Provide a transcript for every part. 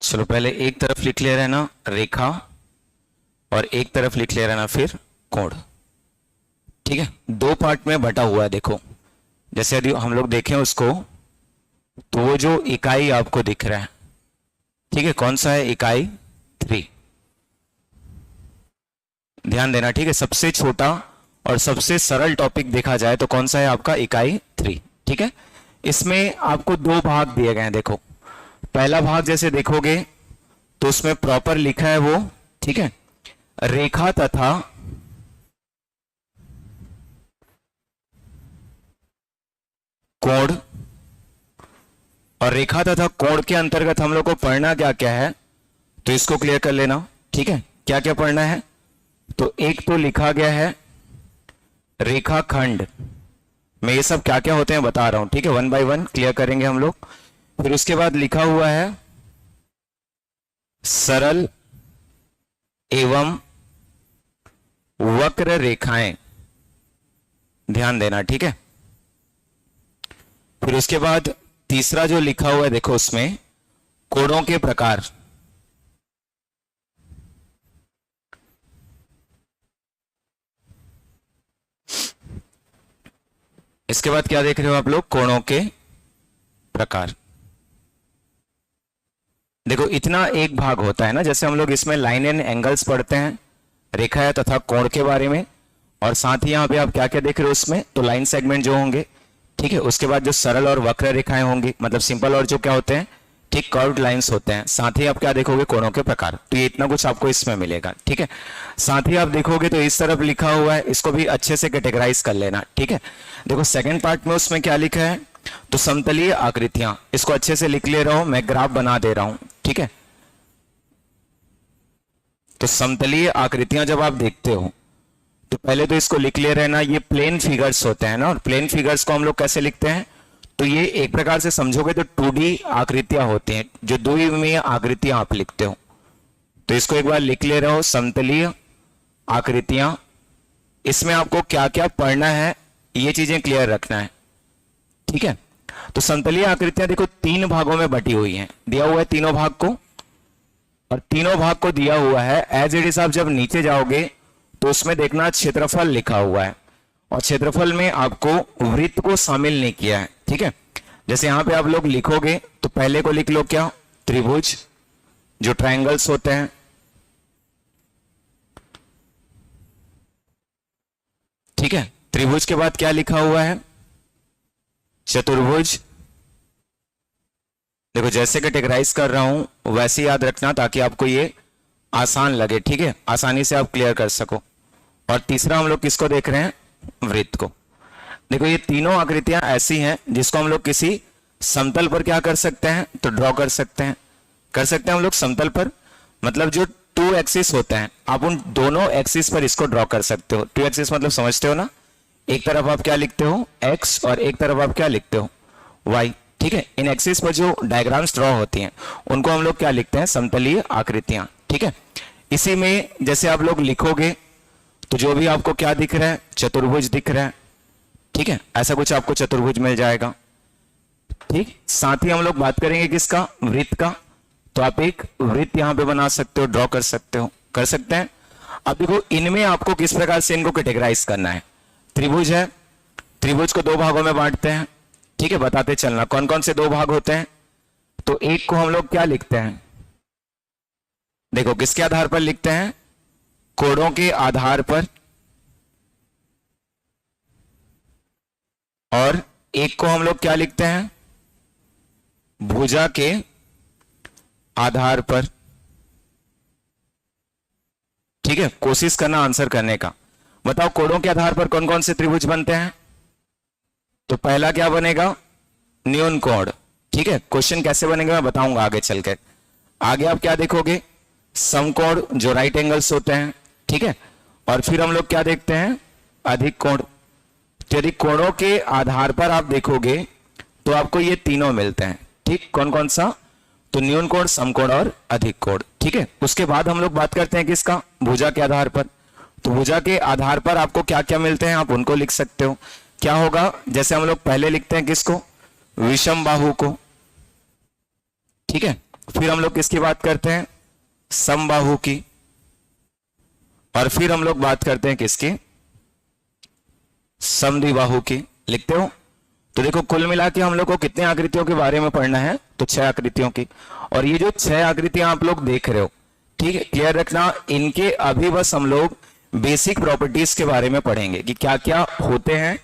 चलो पहले एक तरफ लिख ले रहना रेखा और एक तरफ लिख ले रहना फिर कोण। ठीक है, दो पार्ट में बटा हुआ है। देखो जैसे यदि हम लोग देखें उसको तो वो जो इकाई आपको दिख रहा है, ठीक है, कौन सा है? इकाई 3। ध्यान देना, ठीक है, सबसे छोटा और सबसे सरल टॉपिक देखा जाए तो कौन सा है आपका? इकाई 3। ठीक है, इसमें आपको दो भाग दिए गए हैं। देखो पहला भाग जैसे देखोगे तो उसमें प्रॉपर लिखा है वो, ठीक है, रेखा तथा कोण। और रेखा तथा कोण के अंतर्गत हम लोग को पढ़ना क्या क्या है, तो इसको क्लियर कर लेना। ठीक है, क्या क्या पढ़ना है? तो एक तो लिखा गया है रेखाखंड में, ये सब क्या क्या होते हैं बता रहा हूं। ठीक है, 1 बाय 1 क्लियर करेंगे हम लोग। फिर उसके बाद लिखा हुआ है सरल एवं वक्र रेखाएं, ध्यान देना। ठीक है, फिर उसके बाद तीसरा जो लिखा हुआ है देखो उसमें कोणों के प्रकार। इसके बाद क्या देख रहे हो आप लोग? कोणों के प्रकार। देखो इतना एक भाग होता है ना, जैसे हम लोग इसमें लाइन एंड एंगल्स पढ़ते हैं रेखा तथा कोण के बारे में, और साथ ही यहां पे आप क्या क्या देख रहे हो उसमें? तो लाइन सेगमेंट जो होंगे, ठीक है, उसके बाद जो सरल और वक्र रेखाएं होंगी, मतलब सिंपल और जो क्या होते हैं, ठीक, कर्व्ड लाइंस होते हैं। साथ ही आप क्या देखोगे? कोणों के प्रकार। तो ये इतना कुछ आपको इसमें मिलेगा। ठीक है, साथ ही आप देखोगे तो इस तरफ लिखा हुआ है, इसको भी अच्छे से कैटेगराइज कर लेना। ठीक है, देखो सेकंड पार्ट में उसमें क्या लिखा है, तो समतलीय आकृतियां, इसको अच्छे से लिख ले रहा हूं, मैं ग्राफ बना दे रहा हूं। ठीक है, तो समतलीय आकृतियां जब आप देखते हो तो पहले तो इसको लिख ले रहना, ये प्लेन फिगर्स होते हैं ना, और प्लेन फिगर्स को हम लोग कैसे लिखते हैं? तो ये एक प्रकार से समझोगे तो 2D आकृतियां होती हैं, जो द्विमीय आकृतियां आप लिखते हो। तो इसको एक बार लिख ले रहे हो, समतलीय आकृतियां। इसमें आपको क्या क्या पढ़ना है ये चीजें क्लियर रखना है। ठीक है, तो समतलीय आकृतियां देखो 3 भागों में बटी हुई हैं, दिया हुआ है तीनों भाग को, और तीनों भाग को दिया हुआ है एज इट इज। आप जब नीचे जाओगे तो उसमें देखना क्षेत्रफल लिखा हुआ है, और क्षेत्रफल में आपको वृत्त को शामिल नहीं किया है। ठीक है, जैसे यहां पे आप लोग लिखोगे तो पहले को लिख लो क्या? त्रिभुज, जो ट्रायंगल्स होते हैं। ठीक है, त्रिभुज के बाद क्या लिखा हुआ है? चतुर्भुज। देखो जैसे कैटेगराइज कर रहा हूं वैसे याद रखना ताकि आपको ये आसान लगे। ठीक है, आसानी से आप क्लियर कर सको। और तीसरा हम लोग किसको देख रहे हैं? वृत्त को। देखो ये तीनों आकृतियां ऐसी हैं जिसको हम लोग किसी समतल पर क्या कर सकते हैं? तो ड्रॉ कर सकते हैं। कर सकते हैं हम लोग समतल पर, मतलब जो 2 एक्सिस होते हैं, आप उन दोनों एक्सिस पर इसको ड्रॉ कर सकते हो। 2 एक्सिस मतलब समझते हो ना, एक तरफ आप क्या लिखते हो? एक्स, और एक तरफ आप क्या लिखते हो? वाई। ठीक है, इन एक्सिस पर जो डायग्राम्स ड्रॉ होती हैं उनको हम लोग क्या लिखते हैं? समतलीय आकृतियां। ठीक है, इसी में जैसे आप लोग लिखोगे तो जो भी आपको क्या दिख रहा है? चतुर्भुज दिख रहा है। ठीक है, ऐसा कुछ आपको चतुर्भुज मिल जाएगा। ठीक, साथ ही हम लोग बात करेंगे किसका? वृत्त का। तो आप एक वृत्त यहां पे बना सकते हो, ड्रॉ कर सकते हो, कर सकते हैं। अब देखो इनमें आपको किस प्रकार से इनको कैटेगराइज करना है। त्रिभुज है, त्रिभुज को 2 भागों में बांटते हैं। ठीक है, बताते चलना कौन कौन से 2 भाग होते हैं। तो एक को हम लोग क्या लिखते हैं? देखो किसके आधार पर लिखते हैं? कोणों के आधार पर। और एक को हम लोग क्या लिखते हैं? भुजा के आधार पर। ठीक है, कोशिश करना आंसर करने का। बताओ कोणों के आधार पर कौन कौन से त्रिभुज बनते हैं? तो पहला क्या बनेगा? न्यून कोण। ठीक है, क्वेश्चन कैसे बनेगा मैं बताऊंगा आगे चलकर। आगे आप क्या देखोगे? समकोण, जो राइट एंगल्स होते हैं। ठीक है, और फिर हम लोग क्या देखते हैं? अधिक कोण। तो यदि कोणों के आधार पर आप देखोगे तो आपको ये तीनों मिलते हैं। ठीक, कौन कौन सा? तो न्यून कोण, समकोण और अधिक कोण। ठीक है, उसके बाद हम लोग बात करते हैं किसका? भुजा के आधार पर। तो भुजा के आधार पर आपको क्या क्या मिलते हैं, आप उनको लिख सकते हो। क्या होगा? जैसे हम लोग पहले लिखते हैं किसको? विषम बाहु को। ठीक है, फिर हम लोग किसकी बात करते हैं, समबाहु की, और फिर हम लोग बात करते हैं किसकी, समद्विबाहु की। लिखते हो? तो देखो कुल मिला के हम लोग को कितने आकृतियों के बारे में पढ़ना है, तो 6 आकृतियों की। और ये जो 6 आकृतियां आप लोग देख रहे हो, ठीक है, क्लियर रखना, इनके अभी बस हम लोग बेसिक प्रॉपर्टीज के बारे में पढ़ेंगे कि क्या क्या होते हैं,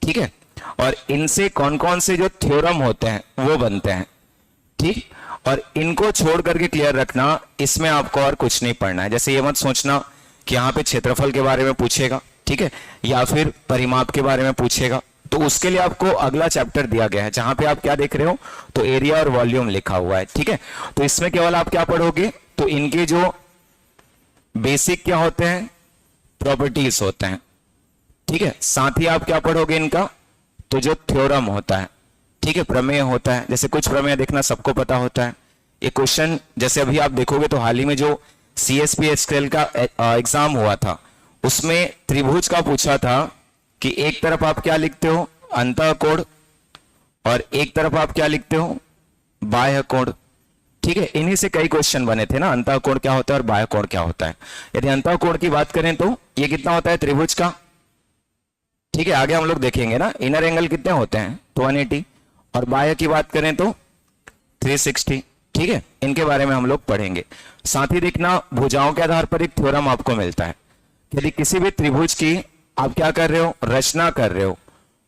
ठीक है, और इनसे कौन कौन से जो थ्योरम होते हैं वो बनते हैं, ठीक। और इनको छोड़ करके क्लियर रखना, इसमें आपको और कुछ नहीं पढ़ना है। जैसे ये मत सोचना कि यहाँ पे क्षेत्रफल के बारे में पूछेगा, ठीक है, या फिर परिमाप के बारे में पूछेगा, तो उसके लिए आपको अगला चैप्टर दिया गया है जहां पे आप क्या देख रहे हो, तो एरिया और वॉल्यूम लिखा हुआ है, ठीक है। तो इसमें केवल आप क्या पढ़ोगे, तो इनके जो बेसिक क्या होते हैं, प्रॉपर्टीज होते हैं, ठीक है। साथ ही आप क्या पढ़ोगे इनका, तो जो थ्योरम होता है, ठीक है, प्रमेय होता है। जैसे कुछ प्रमेय देखना सबको पता होता है। ये क्वेश्चन जैसे अभी आप देखोगे तो हाल ही में जो CSP HTL का एग्जाम हुआ था, उसमें त्रिभुज का पूछा था कि एक तरफ आप क्या लिखते हो, अंतःकोण, और एक तरफ आप क्या लिखते हो, बाह्य कोण, ठीक है। इन्हीं से कई क्वेश्चन बने थे ना, अंतःकोण क्या होता है और बाह्य कोण क्या होता है। यदि अंतःकोण की बात करें तो ये कितना होता है त्रिभुज का, ठीक है, आगे हम लोग देखेंगे ना, इनर एंगल कितने होते हैं, तो 180, और बाह्य की बात करें तो 360, ठीक है। इनके बारे में हम लोग पढ़ेंगे। साथ ही देखना, भुजाओं के आधार पर एक थ्योरम आपको मिलता है। यदि किसी भी त्रिभुज की आप क्या कर रहे हो, रचना कर रहे हो,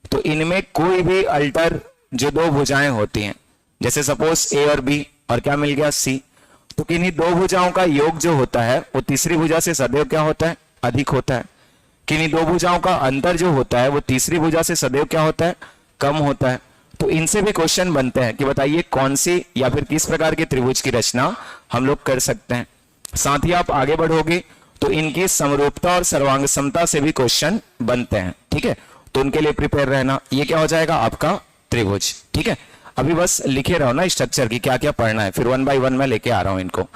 तो इनमें कोई भी अल्टर जो 2 भुजाएं होती हैं, जैसे सपोज A और B, और क्या मिल गया C, तो किन्हीं 2 भुजाओं का योग जो होता है वो तीसरी भुजा से सदैव क्या होता है, अधिक होता है। किन्हीं 2 भुजाओं का अंतर जो होता है वो तीसरी भुजा से सदैव क्या होता है, कम होता है। तो इनसे भी क्वेश्चन बनते हैं कि बताइए कौन सी या फिर किस प्रकार के त्रिभुज की रचना हम लोग कर सकते हैं। साथ ही आप आगे बढ़ोगे तो इनकी समरूपता और सर्वांग समता से भी क्वेश्चन बनते हैं, ठीक है। तो उनके लिए प्रिपेयर रहना। ये क्या हो जाएगा आपका त्रिभुज, ठीक है। अभी बस लिखे रहो ना स्ट्रक्चर की क्या क्या पढ़ना है, फिर 1 बाय 1 मैं लेके आ रहा हूं इनको।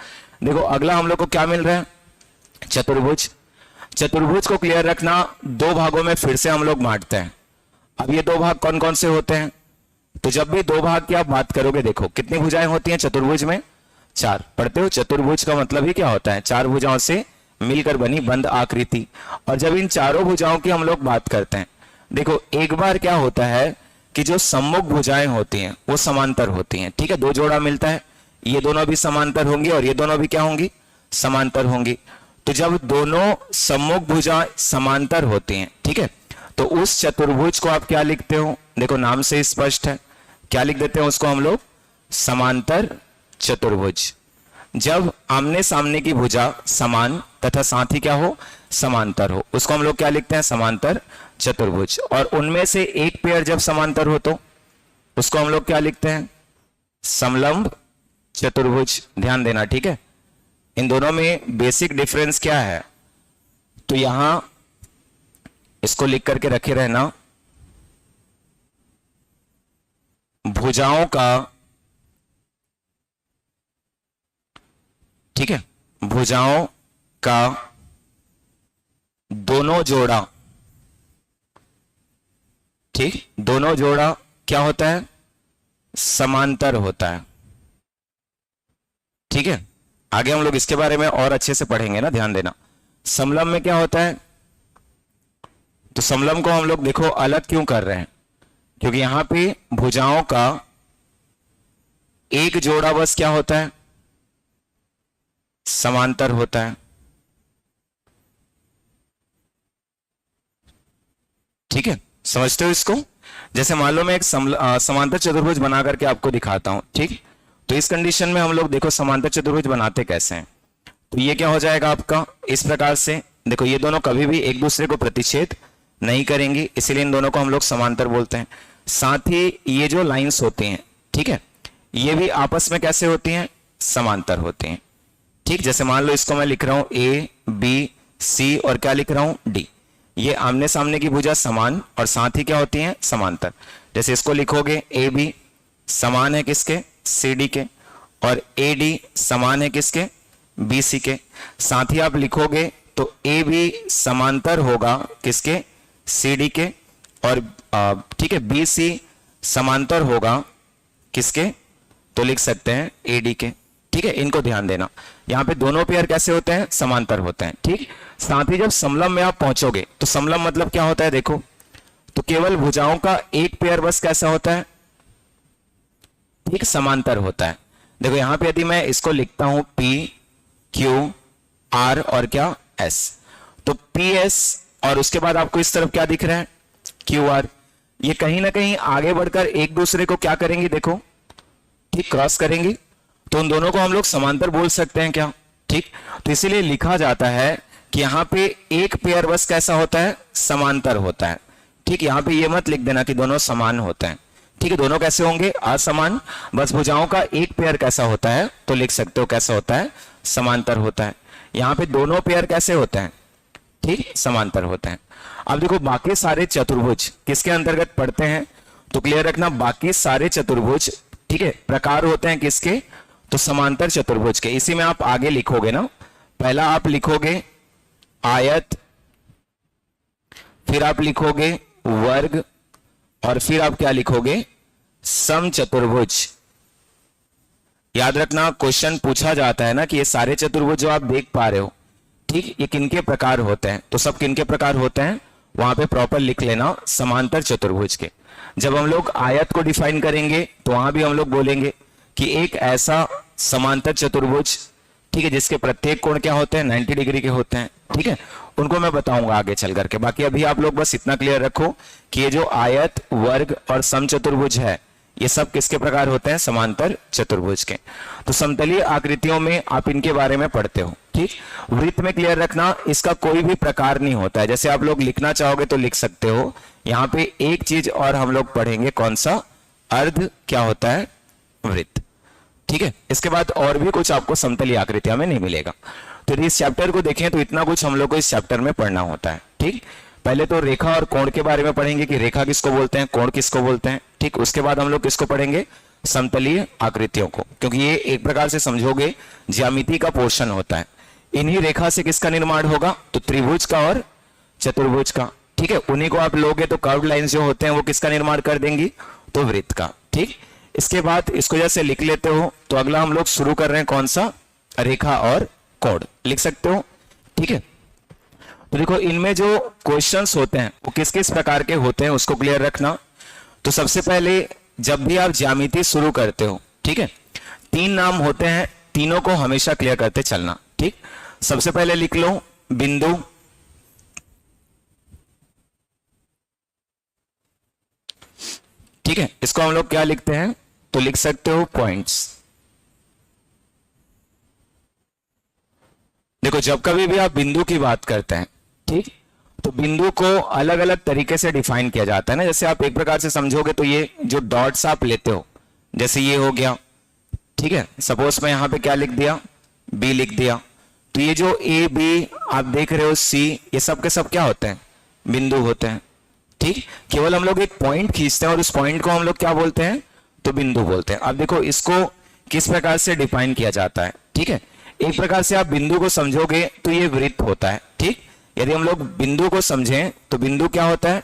देखो अगला हम लोग को क्या मिल रहा है, चतुर्भुज। चतुर्भुज को क्लियर रखना, 2 भागों में फिर से हम लोग बांटते हैं। अब ये 2 भाग कौन कौन से होते हैं, तो जब भी 2 भाग की आप बात करोगे, देखो कितनी भुजाएं होती हैं चतुर्भुज में, 4। पढ़ते हो, चतुर्भुज का मतलब ही क्या होता है, 4 भुजाओं से मिलकर बनी बंद आकृति। और जब इन चारों भुजाओं की हम लोग बात करते हैं, देखो एक बार क्या होता है कि जो सम्मुख भुजाएं होती हैं वो समांतर होती हैं, ठीक है। 2 जोड़ा मिलता है, ये दोनों भी समांतर होंगी और ये दोनों भी क्या होंगी, समांतर होंगी। तो जब दोनों सम्मुख भुजाएं समांतर होती हैं, ठीक है, तो उस चतुर्भुज को आप क्या लिखते हो, देखो नाम से स्पष्ट है, क्या लिख देते हैं उसको हम लोग, समांतर चतुर्भुज। जब आमने सामने की भुजा समान तथा साथ ही क्या हो, समांतर हो, उसको हम लोग क्या लिखते हैं, समांतर चतुर्भुज। और उनमें से एक पेयर जब समांतर हो तो उसको हम लोग क्या लिखते हैं, समलंब चतुर्भुज। ध्यान देना, ठीक है। इन दोनों में बेसिक डिफरेंस क्या है, तो यहां इसको लिख करके रखे रहना, भुजाओं का, ठीक है, भुजाओं का दोनों जोड़ा, ठीक, दोनों जोड़ा क्या होता है, समांतर होता है, ठीक है। आगे हम लोग इसके बारे में और अच्छे से पढ़ेंगे ना, ध्यान देना। समलंब में क्या होता है, तो समलंब को हम लोग देखो अलग क्यों कर रहे हैं, क्योंकि यहां पे भुजाओं का एक जोड़ा बस क्या होता है, समांतर होता है, ठीक है। समझते हो इसको? जैसे मान लो मैं एक समांतर चतुर्भुज बना करके आपको दिखाता हूं, ठीक। तो इस कंडीशन में हम लोग देखो समांतर चतुर्भुज बनाते कैसे हैं, तो ये क्या हो जाएगा आपका इस प्रकार से। देखो ये दोनों कभी भी एक दूसरे को प्रतिच्छेद नहीं करेंगी, इसीलिए इन दोनों को हम लोग समांतर बोलते हैं। साथ ही ये जो लाइंस होती हैं, ठीक है, ये भी आपस में कैसे होती हैं, समांतर होती हैं, ठीक। जैसे मान लो इसको मैं लिख रहा हूं A B C और क्या लिख रहा हूं D, ये आमने सामने की भुजा समान और साथ ही क्या होती हैं, समांतर। जैसे इसको लिखोगे AB समान है किसके, CD के, और AD समान है किसके, BC के। साथ ही आप लिखोगे तो AB समांतर होगा किसके, CD के, और ठीक है BC समांतर होगा किसके, तो लिख सकते हैं AD के। ठीक है, इनको ध्यान देना। यहाँ पे दोनों पेयर कैसे होते हैं, समांतर होते हैं। ठीक, साथ ही जब समलंब में आप पहुंचोगे तो समलंब मतलब क्या होता है, देखो तो केवल भुजाओं का एक पेयर बस कैसा होता है, ठीक, समांतर होता है। देखो यहां पे यदि मैं इसको लिखता हूं P Q R और क्या S, तो PS और उसके बाद आपको इस तरफ क्या दिख रहा है, QR, ये कहीं ना कहीं आगे बढ़कर एक दूसरे को क्या करेंगे, देखो ठीक, क्रॉस करेंगे, तो उन दोनों को हम लोग समांतर बोल सकते हैं क्या। ठीक, तो इसीलिए लिखा जाता है कि यहां पे एक पेयर बस कैसा होता है, समांतर होता है। ठीक, यहां पे ये मत लिख देना कि दोनों समान होते हैं। ठीक है, दोनों कैसे होंगे, असमान। बस भुजाओं का एक पेयर कैसा होता है, तो लिख सकते हो कैसा होता है, समांतर होता है। यहां पे दोनों पेयर कैसे होते हैं, ठीक, समांतर होते हैं। अब देखो बाकी सारे चतुर्भुज किसके अंतर्गत पड़ते हैं, तो क्लियर रखना, बाकी सारे चतुर्भुज, ठीक है, प्रकार होते हैं किसके, तो समांतर चतुर्भुज के। इसी में आप आगे लिखोगे ना, पहला आप लिखोगे आयत, फिर आप लिखोगे वर्ग, और फिर आप क्या लिखोगे, समचतुर्भुज। याद रखना क्वेश्चन पूछा जाता है ना कि ये सारे चतुर्भुज जो आप देख पा रहे हो, ठीक, ये किनके प्रकार होते हैं, तो सब किनके प्रकार होते हैं, वहां पे प्रॉपर लिख लेना, समांतर चतुर्भुज के। जब हम लोग आयत को डिफाइन करेंगे तो वहां भी हम लोग बोलेंगे कि एक ऐसा समांतर चतुर्भुज, ठीक है, जिसके प्रत्येक कोण क्या होते हैं, 90 डिग्री के होते हैं। ठीक है, उनको मैं बताऊंगा आगे चल करके। बाकी अभी आप लोग बस इतना क्लियर रखो कि ये जो आयत, वर्ग और समचतुर्भुज है, ये सब किसके प्रकार होते हैं, समांतर चतुर्भुज के। तो समतलीय आकृतियों में आप इनके बारे में पढ़ते हो। ठीक, वृत्त में क्लियर रखना, इसका कोई भी प्रकार नहीं होता है। जैसे आप लोग लिखना चाहोगे तो लिख सकते हो। यहां पे एक चीज और हम लोग पढ़ेंगे, कौन सा, अर्ध क्या होता है, वृत्त। ठीक है, इसके बाद और भी कुछ आपको समतलीय आकृतियां में नहीं मिलेगा। तो इस चैप्टर को देखें तो इतना कुछ हम लोग को इस चैप्टर में पढ़ना होता है। ठीक, पहले तो रेखा और कोण के बारे में पढ़ेंगे कि रेखा किसको बोलते हैं, कोण किसको बोलते हैं। ठीक, उसके बाद हम लोग किसको पढ़ेंगे, समतलीय आकृतियों को, क्योंकि ये एक प्रकार से समझोगे ज्यामिति का पोर्शन होता है। इन्हीं रेखा से किसका निर्माण होगा, तो त्रिभुज का और चतुर्भुज का। ठीक है, उन्हीं को आप लोगे तो कर्व्ड लाइंस जो होते हैं वो किसका निर्माण कर देंगी, तो वृत्त का। ठीक, इसके बाद इसको जैसे लिख लेते हो तो अगला हम लोग शुरू कर रहे हैं, कौन सा, रेखा और कोण लिख सकते हो। ठीक है, तो देखो इनमें जो क्वेश्चंस होते हैं वो किस किस प्रकार के होते हैं उसको क्लियर रखना। तो सबसे पहले जब भी आप ज्यामिति शुरू करते हो, ठीक है, 3 नाम होते हैं, तीनों को हमेशा क्लियर करते चलना। ठीक, सबसे पहले लिख लो बिंदु, ठीक है, इसको हम लोग क्या लिखते हैं, तो लिख सकते हो पॉइंट्स। देखो जब कभी भी आप बिंदु की बात करते हैं, ठीक, तो बिंदु को अलग अलग तरीके से डिफाइन किया जाता है ना। जैसे आप एक प्रकार से समझोगे तो ये जो डॉट्स आप लेते हो, जैसे ये हो गया, ठीक है, सपोज मैं यहां पे क्या लिख दिया, बी लिख दिया, तो ये जो ए बी आप देख रहे हो, सी, ये सब के सब क्या होते हैं, बिंदु होते हैं। ठीक, केवल हम लोग एक पॉइंट खींचते हैं और उस पॉइंट को हम लोग क्या बोलते हैं, तो बिंदु बोलते हैं। अब देखो इसको किस प्रकार से डिफाइन किया जाता है। ठीक है, एक प्रकार से आप बिंदु को समझोगे तो ये वृत्त होता है। ठीक, यदि हम लोग बिंदु को समझें तो बिंदु क्या होता है,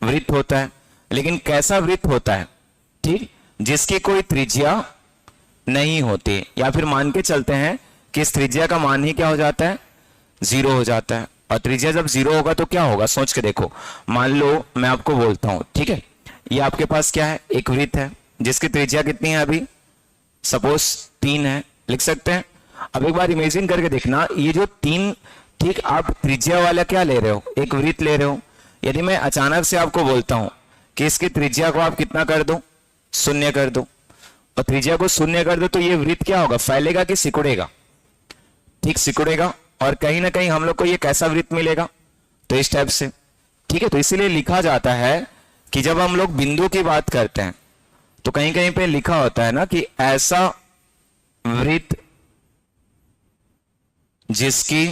वृत्त होता है। लेकिन कैसा वृत्त होता है, ठीक, जिसकी कोई त्रिज्या नहीं होती, या फिर मान के चलते हैं कि इस त्रिज्या का मान ही क्या हो जाता है, 0 हो जाता है। और त्रिज्या जब 0 होगा तो क्या होगा, सोच के देखो। मान लो मैं आपको बोलता हूं, ठीक है, ये आपके पास क्या है, एक वृत्त है जिसकी त्रिज्या कितनी है, अभी सपोज 3 है, लिख सकते हैं। अब एक बार इमेजिन करके देखना, ये जो 3, ठीक, आप त्रिज्या वाला क्या ले रहे हो, एक वृत्त ले रहे हो। यदि मैं अचानक से आपको बोलता हूं कि इसकी त्रिज्या को आप कितना कर दो, 0 कर दो, और त्रिज्या को 0 कर दो, तो ये वृत्त क्या होगा, फैलेगा कि सिकुड़ेगा, ठीक, सिकुड़ेगा। और कहीं ना कहीं हम लोग को ये कैसा वृत्त मिलेगा, तो इस टाइप से। ठीक है, तो इसीलिए लिखा जाता है कि जब हम लोग बिंदु की बात करते हैं तो कहीं कहीं पे लिखा होता है ना कि ऐसा वृत्त जिसकी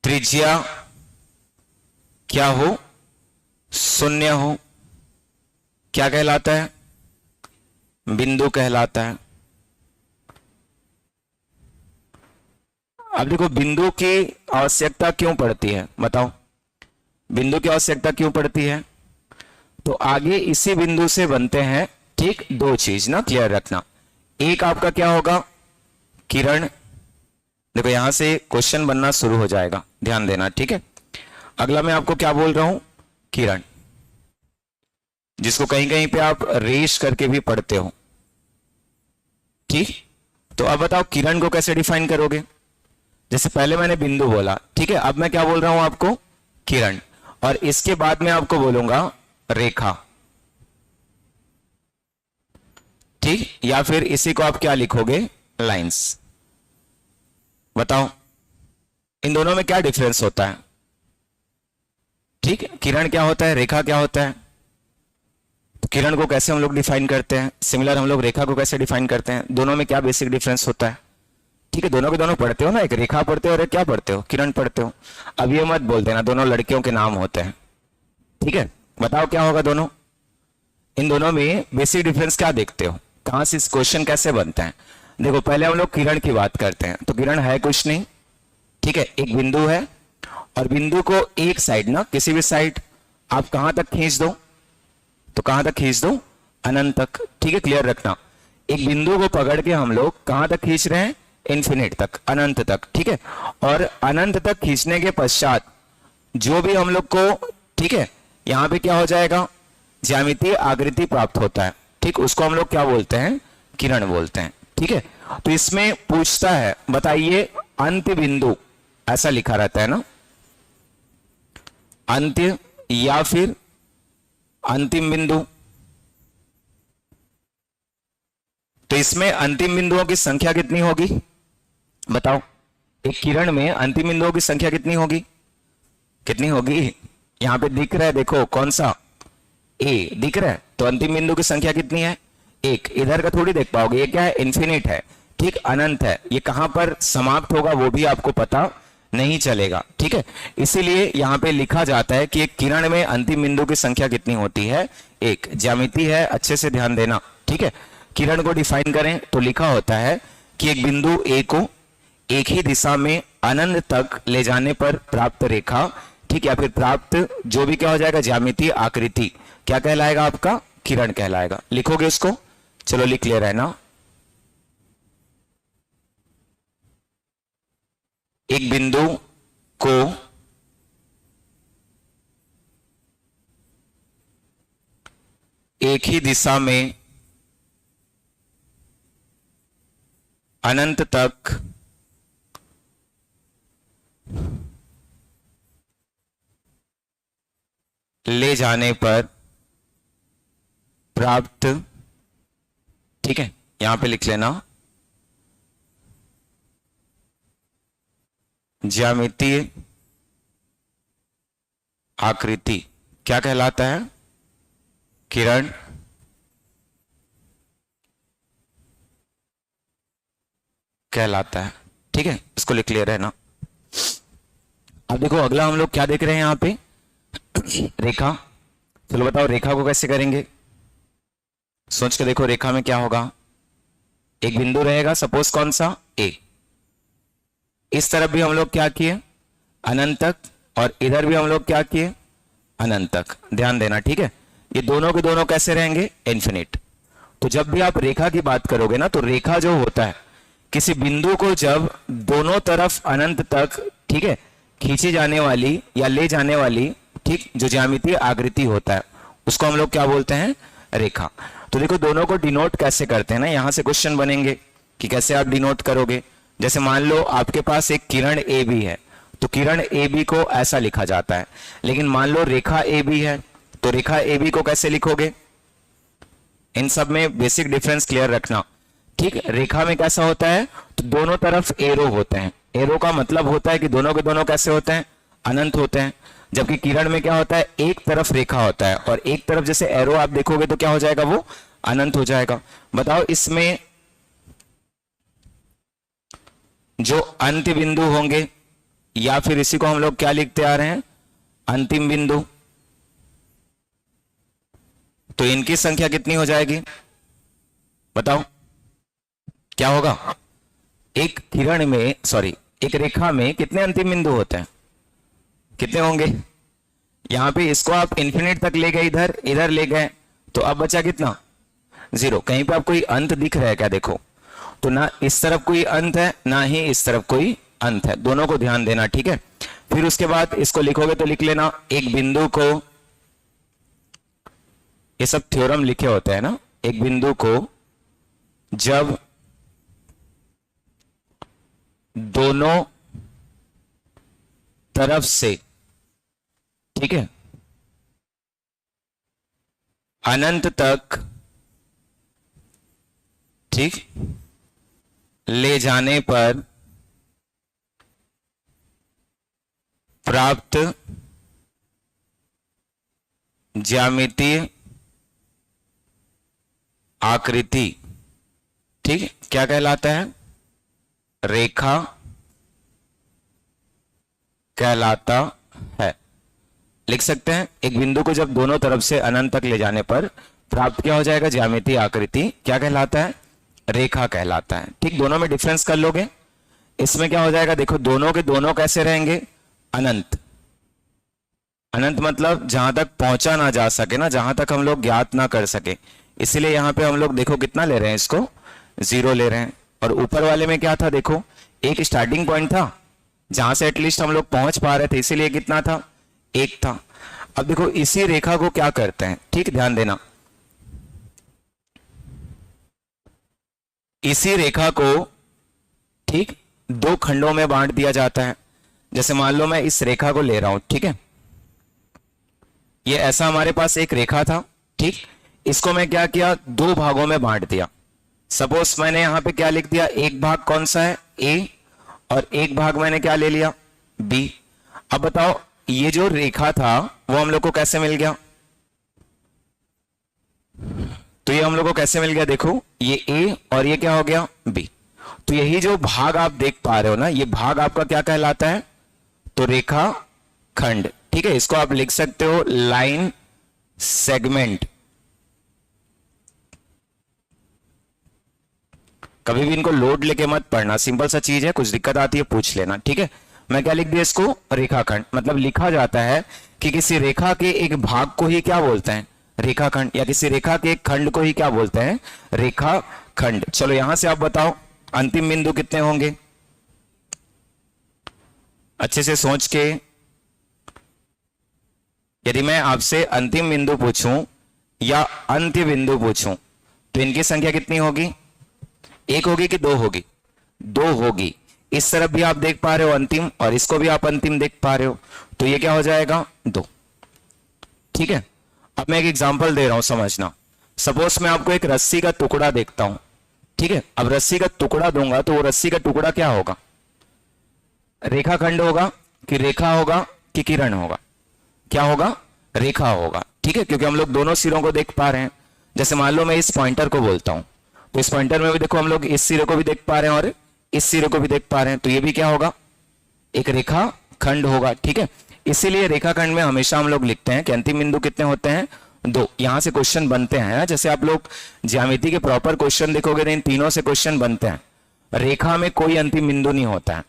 त्रिज्या क्या हो, 0 हो, क्या कहलाता है, बिंदु कहलाता है। अब देखो बिंदु की आवश्यकता क्यों पड़ती है, बताओ, बिंदु की आवश्यकता क्यों पड़ती है, तो आगे इसी बिंदु से बनते हैं, ठीक ठीक, दो चीज ना क्लियर रखना। एक आपका क्या होगा, किरण। देखो यहां से क्वेश्चन बनना शुरू हो जाएगा, ध्यान देना, ठीक है। अगला मैं आपको क्या बोल रहा हूं, किरण, जिसको कहीं कहीं पे आप रेश करके भी पढ़ते हो, ठीक। तो अब बताओ किरण को कैसे डिफाइन करोगे। जैसे पहले मैंने बिंदु बोला, ठीक है, अब मैं क्या बोल रहा हूं आपको, किरण, और इसके बाद में आपको बोलूंगा रेखा, ठीक, या फिर इसी को आप क्या लिखोगे, लाइंस। बताओ इन दोनों में क्या डिफरेंस होता है, ठीक। किरण क्या होता है, रेखा क्या होता है। तो किरण को कैसे हम लोग डिफाइन करते हैं, सिमिलर हम लोग रेखा को कैसे डिफाइन करते हैं, दोनों में क्या बेसिक डिफरेंस होता है, ठीक है। दोनों के दोनों पढ़ते हो ना, एक रेखा पढ़ते हो और एक क्या पढ़ते हो, किरण पढ़ते हो। अब ये मत बोल देना दोनों लड़कियों के नाम होते हैं, ठीक है। बताओ क्या होगा दोनों, इन दोनों में बेसिक डिफरेंस क्या देखते हो, कहां से इस क्वेश्चन कैसे बनता है। देखो पहले हम लोग किरण की बात करते हैं, तो किरण है कुछ नहीं, ठीक है, एक बिंदु है, और बिंदु को एक साइड ना, किसी भी साइड आप कहां तक खींच दो, तो कहां तक खींच दो, अनंत तक, ठीक है, क्लियर रखना। एक बिंदु को पकड़ के हम लोग कहां तक खींच रहे हैं, इन्फिनिट तक, अनंत तक, ठीक है। और अनंत तक खींचने के पश्चात जो भी हम लोग को, ठीक है, यहां पे क्या हो जाएगा, ज्यामितीय आकृति प्राप्त होता है, ठीक, उसको हम लोग क्या बोलते हैं, किरण बोलते हैं, ठीक है। तो इसमें पूछता है, बताइए अंत्य बिंदु, ऐसा लिखा रहता है ना, अंत्य या फिर अंतिम बिंदु। तो इसमें अंतिम बिंदुओं की संख्या कितनी होगी, बताओ। एक किरण में अंतिम बिंदुओं की संख्या कितनी होगी, कितनी होगी, यहां पे दिख रहा है, देखो कौन सा, ए दिख रहा है, तो अंतिम बिंदु की संख्या कितनी है, एक। इधर का थोड़ी देख पाओगे, ये क्या है, इन्फिनिट है, ठीक, अनंत है, ये कहां पर समाप्त होगा वो भी आपको पता नहीं चलेगा, ठीक है। इसीलिए यहां पे लिखा जाता है कि एक किरण में अंतिम बिंदु की संख्या कितनी होती है, एक। ज्यामिति है, अच्छे से ध्यान देना, ठीक है। किरण को डिफाइन करें तो लिखा होता है कि एक बिंदु ए को एक ही दिशा में अनंत तक ले जाने पर प्राप्त रेखा, ठीक, या फिर प्राप्त जो भी क्या हो जाएगा, ज्यामितीय आकृति, क्या कहलाएगा आपका, किरण कहलाएगा। लिखोगे उसको, चलो लिख ले रहे हैं ना। एक बिंदु को एक ही दिशा में अनंत तक ले जाने पर प्राप्त, ठीक है, यहां पे लिख लेना, ज्यामितीय आकृति क्या कहलाता है, किरण कहलाता है, ठीक है। इसको लिख ले रहे हैं ना। अब देखो अगला हम लोग क्या देख रहे हैं यहां पे, रेखा। चलो बताओ रेखा को कैसे करेंगे, सोच के देखो। रेखा में क्या होगा, एक बिंदु रहेगा, सपोज कौन सा, ए। इस तरफ भी हम लोग क्या किए, अनंत तक, और इधर भी हम लोग क्या किए, अनंत तक। ध्यान देना, ठीक है। ये दोनों के दोनों कैसे रहेंगे, इन्फिनिट। तो जब भी आप रेखा की बात करोगे ना, तो रेखा जो होता है, किसी बिंदु को जब दोनों तरफ अनंत तक, ठीक है, खींची जाने वाली या ले जाने वाली, ठीक, जो ज्यामितीय आकृति होता है, उसको हम लोग क्या बोलते हैं, रेखा। तो देखो दोनों को डिनोट कैसे करते हैं ना, यहां से क्वेश्चन बनेंगे कि कैसे आप डिनोट करोगे। जैसे मान लो आपके पास एक किरण ए बी है, तो किरण ए बी को ऐसा लिखा जाता है। लेकिन मान लो रेखा ए बी है, तो रेखा ए बी को कैसे लिखोगे, इन सब में बेसिक डिफरेंस क्लियर रखना, ठीक। रेखा में कैसा होता है, तो दोनों तरफ एरो होते हैं। एरो का मतलब होता है कि दोनों के दोनों कैसे होते हैं, अनंत होते हैं। जबकि किरण में क्या होता है, एक तरफ रेखा होता है, और एक तरफ जैसे एरो आप देखोगे तो क्या हो जाएगा, वो अनंत हो जाएगा। बताओ इसमें जो अंत्य बिंदु होंगे, या फिर इसी को हम लोग क्या लिखते आ रहे हैं, अंतिम बिंदु, तो इनकी संख्या कितनी हो जाएगी, बताओ क्या होगा। एक किरण में, सॉरी, एक रेखा में कितने अंतिम बिंदु होते हैं, कितने होंगे। यहां पे इसको आप इंफिनिट तक ले गए, इधर इधर ले गए, तो अब बचा कितना, जीरो। कहीं पे आपको कोई अंत दिख रहा है क्या? देखो, तो ना इस तरफ कोई अंत है ना ही इस तरफ कोई अंत है, दोनों को ध्यान देना, ठीक है। फिर उसके बाद इसको लिखोगे तो लिख लेना एक बिंदु को, ये सब थ्योरम लिखे होते हैं ना, एक बिंदु को जब दोनों तरफ से, ठीक है, अनंत तक, ठीक, ले जाने पर प्राप्त ज्यामितीय आकृति, ठीक, क्या कहलाता है? रेखा कहलाता है। लिख सकते हैं एक बिंदु को जब दोनों तरफ से अनंत तक ले जाने पर प्राप्त क्या हो जाएगा? ज्यामितीय आकृति क्या कहलाता है? रेखा कहलाता है। ठीक, दोनों में डिफरेंस कर लोगे, इसमें क्या हो जाएगा? देखो, दोनों के दोनों कैसे रहेंगे? अनंत। अनंत मतलब जहां तक पहुंचा ना जा सके ना, जहां तक हम लोग ज्ञात ना कर सके, इसीलिए यहां पे हम लोग देखो कितना ले रहे हैं, इसको 0 ले रहे हैं। और ऊपर वाले में क्या था? देखो, एक स्टार्टिंग पॉइंट था जहां से एटलीस्ट हम लोग पहुंच पा रहे थे, इसीलिए कितना था? 1 था। अब देखो इसी रेखा को क्या करते हैं, ठीक, ध्यान देना, इसी रेखा को, ठीक, 2 खंडों में बांट दिया जाता है। जैसे मान लो मैं इस रेखा को ले रहा हूं, ठीक है, ये ऐसा हमारे पास एक रेखा था, ठीक, इसको मैं क्या किया? 2 भागों में बांट दिया। सपोज मैंने यहां पे क्या लिख दिया? एक भाग कौन सा है? ए, और एक भाग मैंने क्या ले लिया? बी। अब बताओ ये जो रेखा था वो हम लोग को कैसे मिल गया? तो ये हम लोग को कैसे मिल गया? देखो, ये ए और ये क्या हो गया? बी। तो यही जो भाग आप देख पा रहे हो ना, ये भाग आपका क्या कहलाता है? तो रेखा खंड, ठीक है। इसको आप लिख सकते हो लाइन सेगमेंट। कभी भी इनको लोड लेके मत पढ़ना, सिंपल सा चीज है, कुछ दिक्कत आती है पूछ लेना, ठीक है। मैं क्या लिख दिया इसको? रेखाखंड। मतलब लिखा जाता है कि किसी रेखा के एक भाग को ही क्या बोलते हैं? रेखाखंड। या किसी रेखा के एक खंड को ही क्या बोलते हैं? रेखाखंड। चलो यहां से आप बताओ अंतिम बिंदु कितने होंगे? अच्छे से सोच के, यदि मैं आपसे अंतिम बिंदु पूछूं या अंत्य बिंदु पूछूं तो इनकी संख्या कितनी होगी? 1 होगी कि 2 होगी? 2 होगी। इस तरफ भी आप देख पा रहे हो अंतिम, और इसको भी आप अंतिम देख पा रहे हो, तो ये क्या हो जाएगा? 2, ठीक है। अब मैं एक एग्जांपल दे रहा हूं, समझना। सपोज मैं आपको एक रस्सी का टुकड़ा देखता हूं, ठीक है। अब रस्सी का टुकड़ा दूंगा तो वो रस्सी का टुकड़ा क्या होगा? रेखाखंड होगा कि रेखा होगा कि किरण होगा? क्या होगा? रेखा होगा, ठीक है, क्योंकि हम लोग दोनों सिरों को देख पा रहे हैं। जैसे मान लो मैं इस पॉइंटर को बोलता हूं, तो इस पॉइंटर में भी देखो हम लोग इस सिरे को भी देख पा रहे हैं और इस सिरे को भी देख पा रहे हैं, तो ये भी क्या होगा? एक रेखा खंड होगा, ठीक है। इसीलिए रेखाखंड में हमेशा हम लोग लिखते हैं कि अंतिम बिंदु कितने होते हैं? 2। यहां से क्वेश्चन बनते हैं, जैसे आप लोग ज्यामिति के प्रॉपर क्वेश्चन देखोगे तो इन तीनों से क्वेश्चन बनते हैं। रेखा में कोई अंतिम बिंदु नहीं होता है,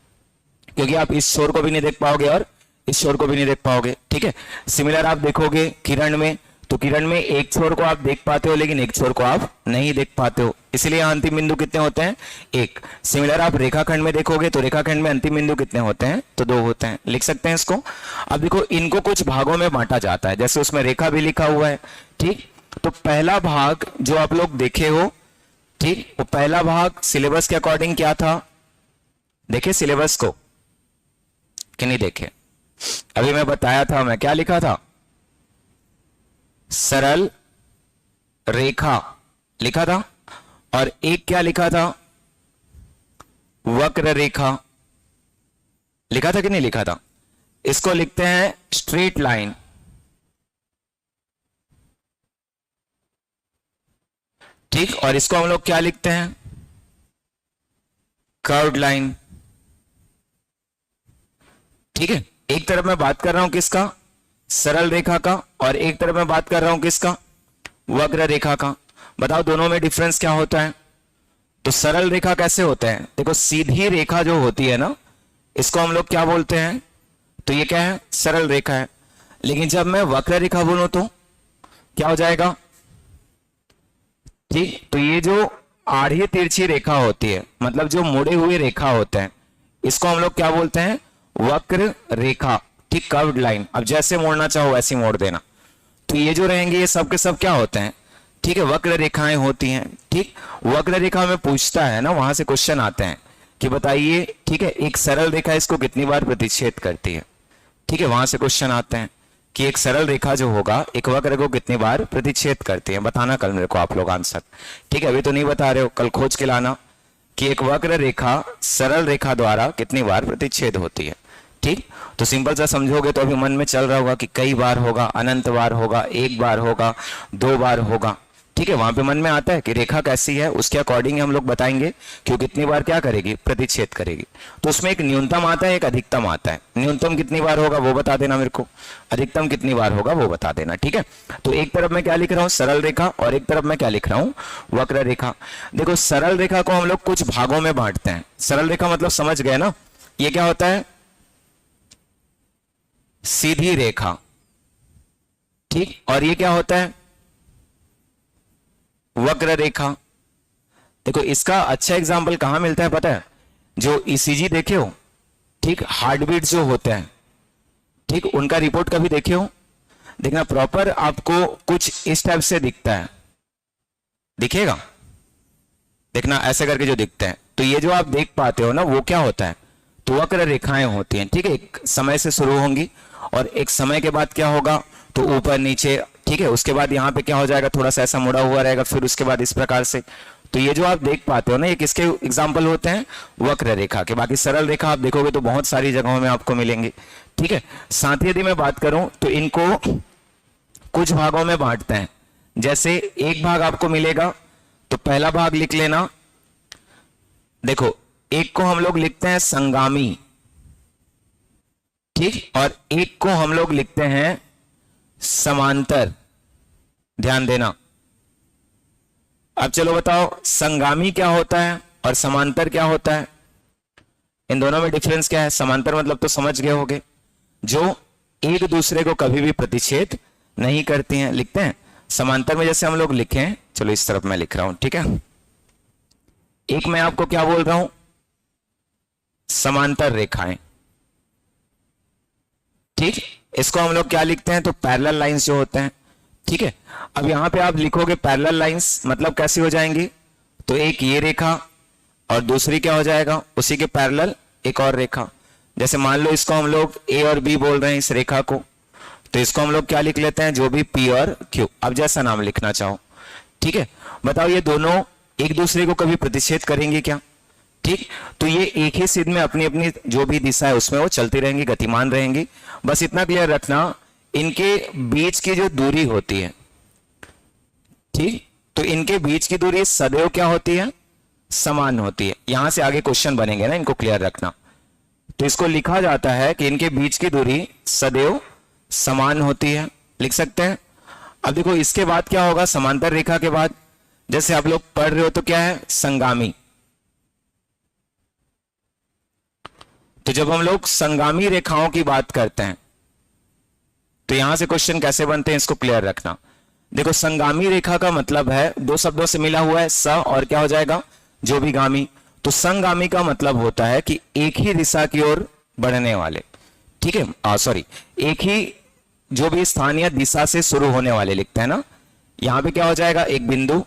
क्योंकि आप इस छोर को भी नहीं देख पाओगे और इस छोर को भी नहीं देख पाओगे, ठीक है। सिमिलर आप देखोगे किरण में, तो किरण में एक छोर को आप देख पाते हो लेकिन एक छोर को आप नहीं देख पाते हो, इसलिए अंतिम बिंदु कितने होते हैं? 1। सिमिलर आप रेखाखंड में देखोगे तो रेखाखंड में अंतिम बिंदु कितने होते हैं? तो 2 होते हैं। लिख सकते हैं इसको। अब देखो इनको कुछ भागों में बांटा जाता है, जैसे उसमें रेखा भी लिखा हुआ है, ठीक। तो पहला भाग जो आप लोग देखे हो, ठीक, वो पहला भाग सिलेबस के अकॉर्डिंग क्या था? देखे सिलेबस को कि नहीं देखे? अभी मैं बताया था, मैं क्या लिखा था? सरल रेखा लिखा था, और एक क्या लिखा था? वक्र रेखा लिखा था कि नहीं लिखा था? इसको लिखते हैं स्ट्रेट लाइन, ठीक, और इसको हम लोग क्या लिखते हैं? कर्व्ड लाइन, ठीक है। एक तरफ मैं बात कर रहा हूं किसका? सरल रेखा का, और एक तरफ मैं बात कर रहा हूं किसका? वक्र रेखा का। बताओ दोनों में डिफरेंस क्या होता है? तो सरल रेखा कैसे होते हैं? देखो सीधी रेखा जो होती है ना, इसको हम लोग क्या बोलते हैं? तो ये क्या है? सरल रेखा है। लेकिन जब मैं वक्र रेखा बोलूं तो क्या हो जाएगा? ठीक, तो ये जो आड़ी तिरछी रेखा होती है, मतलब जो मुड़े हुए रेखा होते हैं, इसको हम लोग क्या बोलते हैं? वक्र रेखा। ठीक, कर्व्ड लाइन। अब जैसे मोड़ना चाहो वैसे मोड़ देना। तो ये जो रहेंगे ये सब के सब क्या होते हैं? ठीक है, वक्र रेखाएं होती हैं। ठीक, वक्र रेखा में पूछता है ना, वहां से क्वेश्चन आते हैं कि बताइए, ठीक है, एक सरल रेखा इसको कितनी बार प्रतिच्छेद करती है? ठीक है, वहां से क्वेश्चन आते हैं कि एक सरल रेखा जो होगा एक वक्र को कितनी बार प्रतिच्छेद करती है। बताना कल मेरे को आप लोग आंसर। ठीक है, अभी तो नहीं बता रहे हो, कल खोज के लाना कि एक वक्र रेखा सरल रेखा द्वारा कितनी बार प्रतिच्छेद होती है। ठीक, तो सिंपल सा समझोगे तो अभी मन में चल रहा होगा कि कई बार होगा, अनंत बार होगा, एक बार होगा, दो बार होगा। ठीक है, वहां पे मन में आता है कि रेखा कैसी है, उसके अकॉर्डिंग हम लोग बताएंगे कि वो कितनी बार क्या करेगी? प्रतिच्छेद करेगी। तो उसमें एक न्यूनतम आता है, एक अधिकतम आता है। न्यूनतम कितनी बार होगा वो बता देना मेरे को, अधिकतम कितनी बार होगा वो बता देना। ठीक है, तो एक तरफ मैं क्या लिख रहा हूं? सरल रेखा, और एक तरफ मैं क्या लिख रहा हूं? वक्र रेखा। देखो, सरल रेखा को हम लोग कुछ भागों में बांटते हैं। सरल रेखा मतलब समझ गए ना, ये क्या होता है? सीधी रेखा। ठीक, और ये क्या होता है? वक्र रेखा। देखो, इसका अच्छा एग्जांपल कहां मिलता है पता है? जो ईसीजी देखे हो, ठीक, हार्टबीट जो होते हैं, ठीक, उनका रिपोर्ट कभी देखे हो? देखना, प्रॉपर आपको कुछ इस टाइप से दिखता है, दिखेगा? देखना, ऐसे करके जो दिखते हैं, तो ये जो आप देख पाते हो ना, वो क्या होता है? तो वक्र रेखाएं होती हैं। ठीक है, एक समय से शुरू होंगी और एक समय के बाद क्या होगा? तो ऊपर नीचे। ठीक है, उसके बाद यहाँ पे क्या हो जाएगा? थोड़ा सा ऐसा मुड़ा हुआ रहेगा, फिर उसके बाद इस प्रकार से। तो ये जो आप देख पाते हो ना, ये किसके एग्जाम्पल होते हैं? वक्र रेखा के। बाकी सरल रेखा आप देखोगे तो बहुत सारी जगहों में आपको मिलेंगे। ठीक है, साथ ही यदि मैं बात करूं तो इनको कुछ भागों में बांटते हैं। जैसे एक भाग आपको मिलेगा, तो पहला भाग लिख लेना। देखो, एक को हम लोग लिखते हैं संगामी, ठीक, और एक को हम लोग लिखते हैं समांतर। ध्यान देना। अब चलो बताओ, संगामी क्या होता है और समांतर क्या होता है? इन दोनों में डिफरेंस क्या है? समांतर मतलब तो समझ गए होगे, जो एक दूसरे को कभी भी प्रतिच्छेद नहीं करती हैं। लिखते हैं समांतर में, जैसे हम लोग लिखें, चलो इस तरफ मैं लिख रहा हूं। ठीक है, एक मैं आपको क्या बोल रहा हूं? समांतर रेखाएं। ठीक, इसको हम लोग क्या लिखते हैं? तो पैरेलल लाइंस जो होते हैं। ठीक है, अब यहां पे आप लिखोगे पैरेलल लाइंस, मतलब कैसी हो जाएंगी? तो एक ये रेखा और दूसरी क्या हो जाएगा? उसी के पैरेलल एक और रेखा। जैसे मान लो इसको हम लोग ए और बी बोल रहे हैं, इस रेखा को, तो इसको हम लोग क्या लिख लेते हैं? जो भी पी और क्यू, अब जैसा नाम लिखना चाहो। ठीक है, बताओ ये दोनों एक दूसरे को कभी प्रतिच्छेद करेंगे क्या? ठीक, तो ये एक ही सिद्ध में अपनी अपनी जो भी दिशा है उसमें वो चलती रहेंगी, गतिमान रहेंगी। बस इतना क्लियर रखना, इनके बीच की जो दूरी होती है, ठीक, तो इनके बीच की दूरी सदैव क्या होती है? समान होती है। यहां से आगे क्वेश्चन बनेंगे ना, इनको क्लियर रखना। तो इसको लिखा जाता है कि इनके बीच की दूरी सदैव समान होती है, लिख सकते हैं। अब देखो, इसके बाद क्या होगा? समांतर रेखा के बाद जैसे आप लोग पढ़ रहे हो तो क्या है? संगामी। तो जब हम लोग संगामी रेखाओं की बात करते हैं तो यहां से क्वेश्चन कैसे बनते हैं, इसको क्लियर रखना। देखो, संगामी रेखा का मतलब है, दो शब्दों से मिला हुआ है, स और क्या हो जाएगा? जो भी गामी। तो संगामी का मतलब होता है कि एक ही दिशा की ओर बढ़ने वाले। ठीक है, सॉरी, एक ही जो भी स्थानीय दिशा से शुरू होने वाले लिखते हैं ना। यहां पे क्या हो जाएगा? एक बिंदु।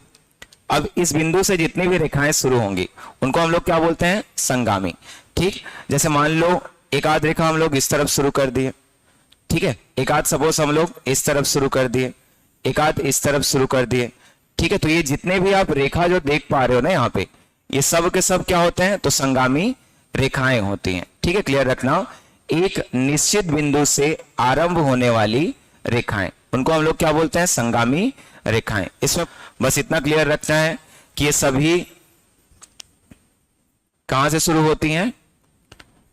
अब इस बिंदु से जितनी भी रेखाएं शुरू होंगी उनको हम लोग क्या बोलते हैं? संगामी। ठीक, जैसे मान लो एक आध रेखा हम लोग इस तरफ शुरू कर दिए, ठीक है, एक आध सपोज हम लोग इस तरफ शुरू कर दिए, एक आध इस तरफ शुरू कर दिए। ठीक है, तो ये जितने भी आप रेखा जो देख पा रहे हो ना यहाँ पे, ये सब के सब क्या होते हैं? तो संगामी रेखाएं होती हैं। ठीक है, क्लियर रखना, एक निश्चित बिंदु से आरंभ होने वाली रेखाएं, उनको हम लोग क्या बोलते हैं? संगामी रेखाएं। इसमें बस इतना क्लियर रखना है कि ये सभी कहां से शुरू होती हैं?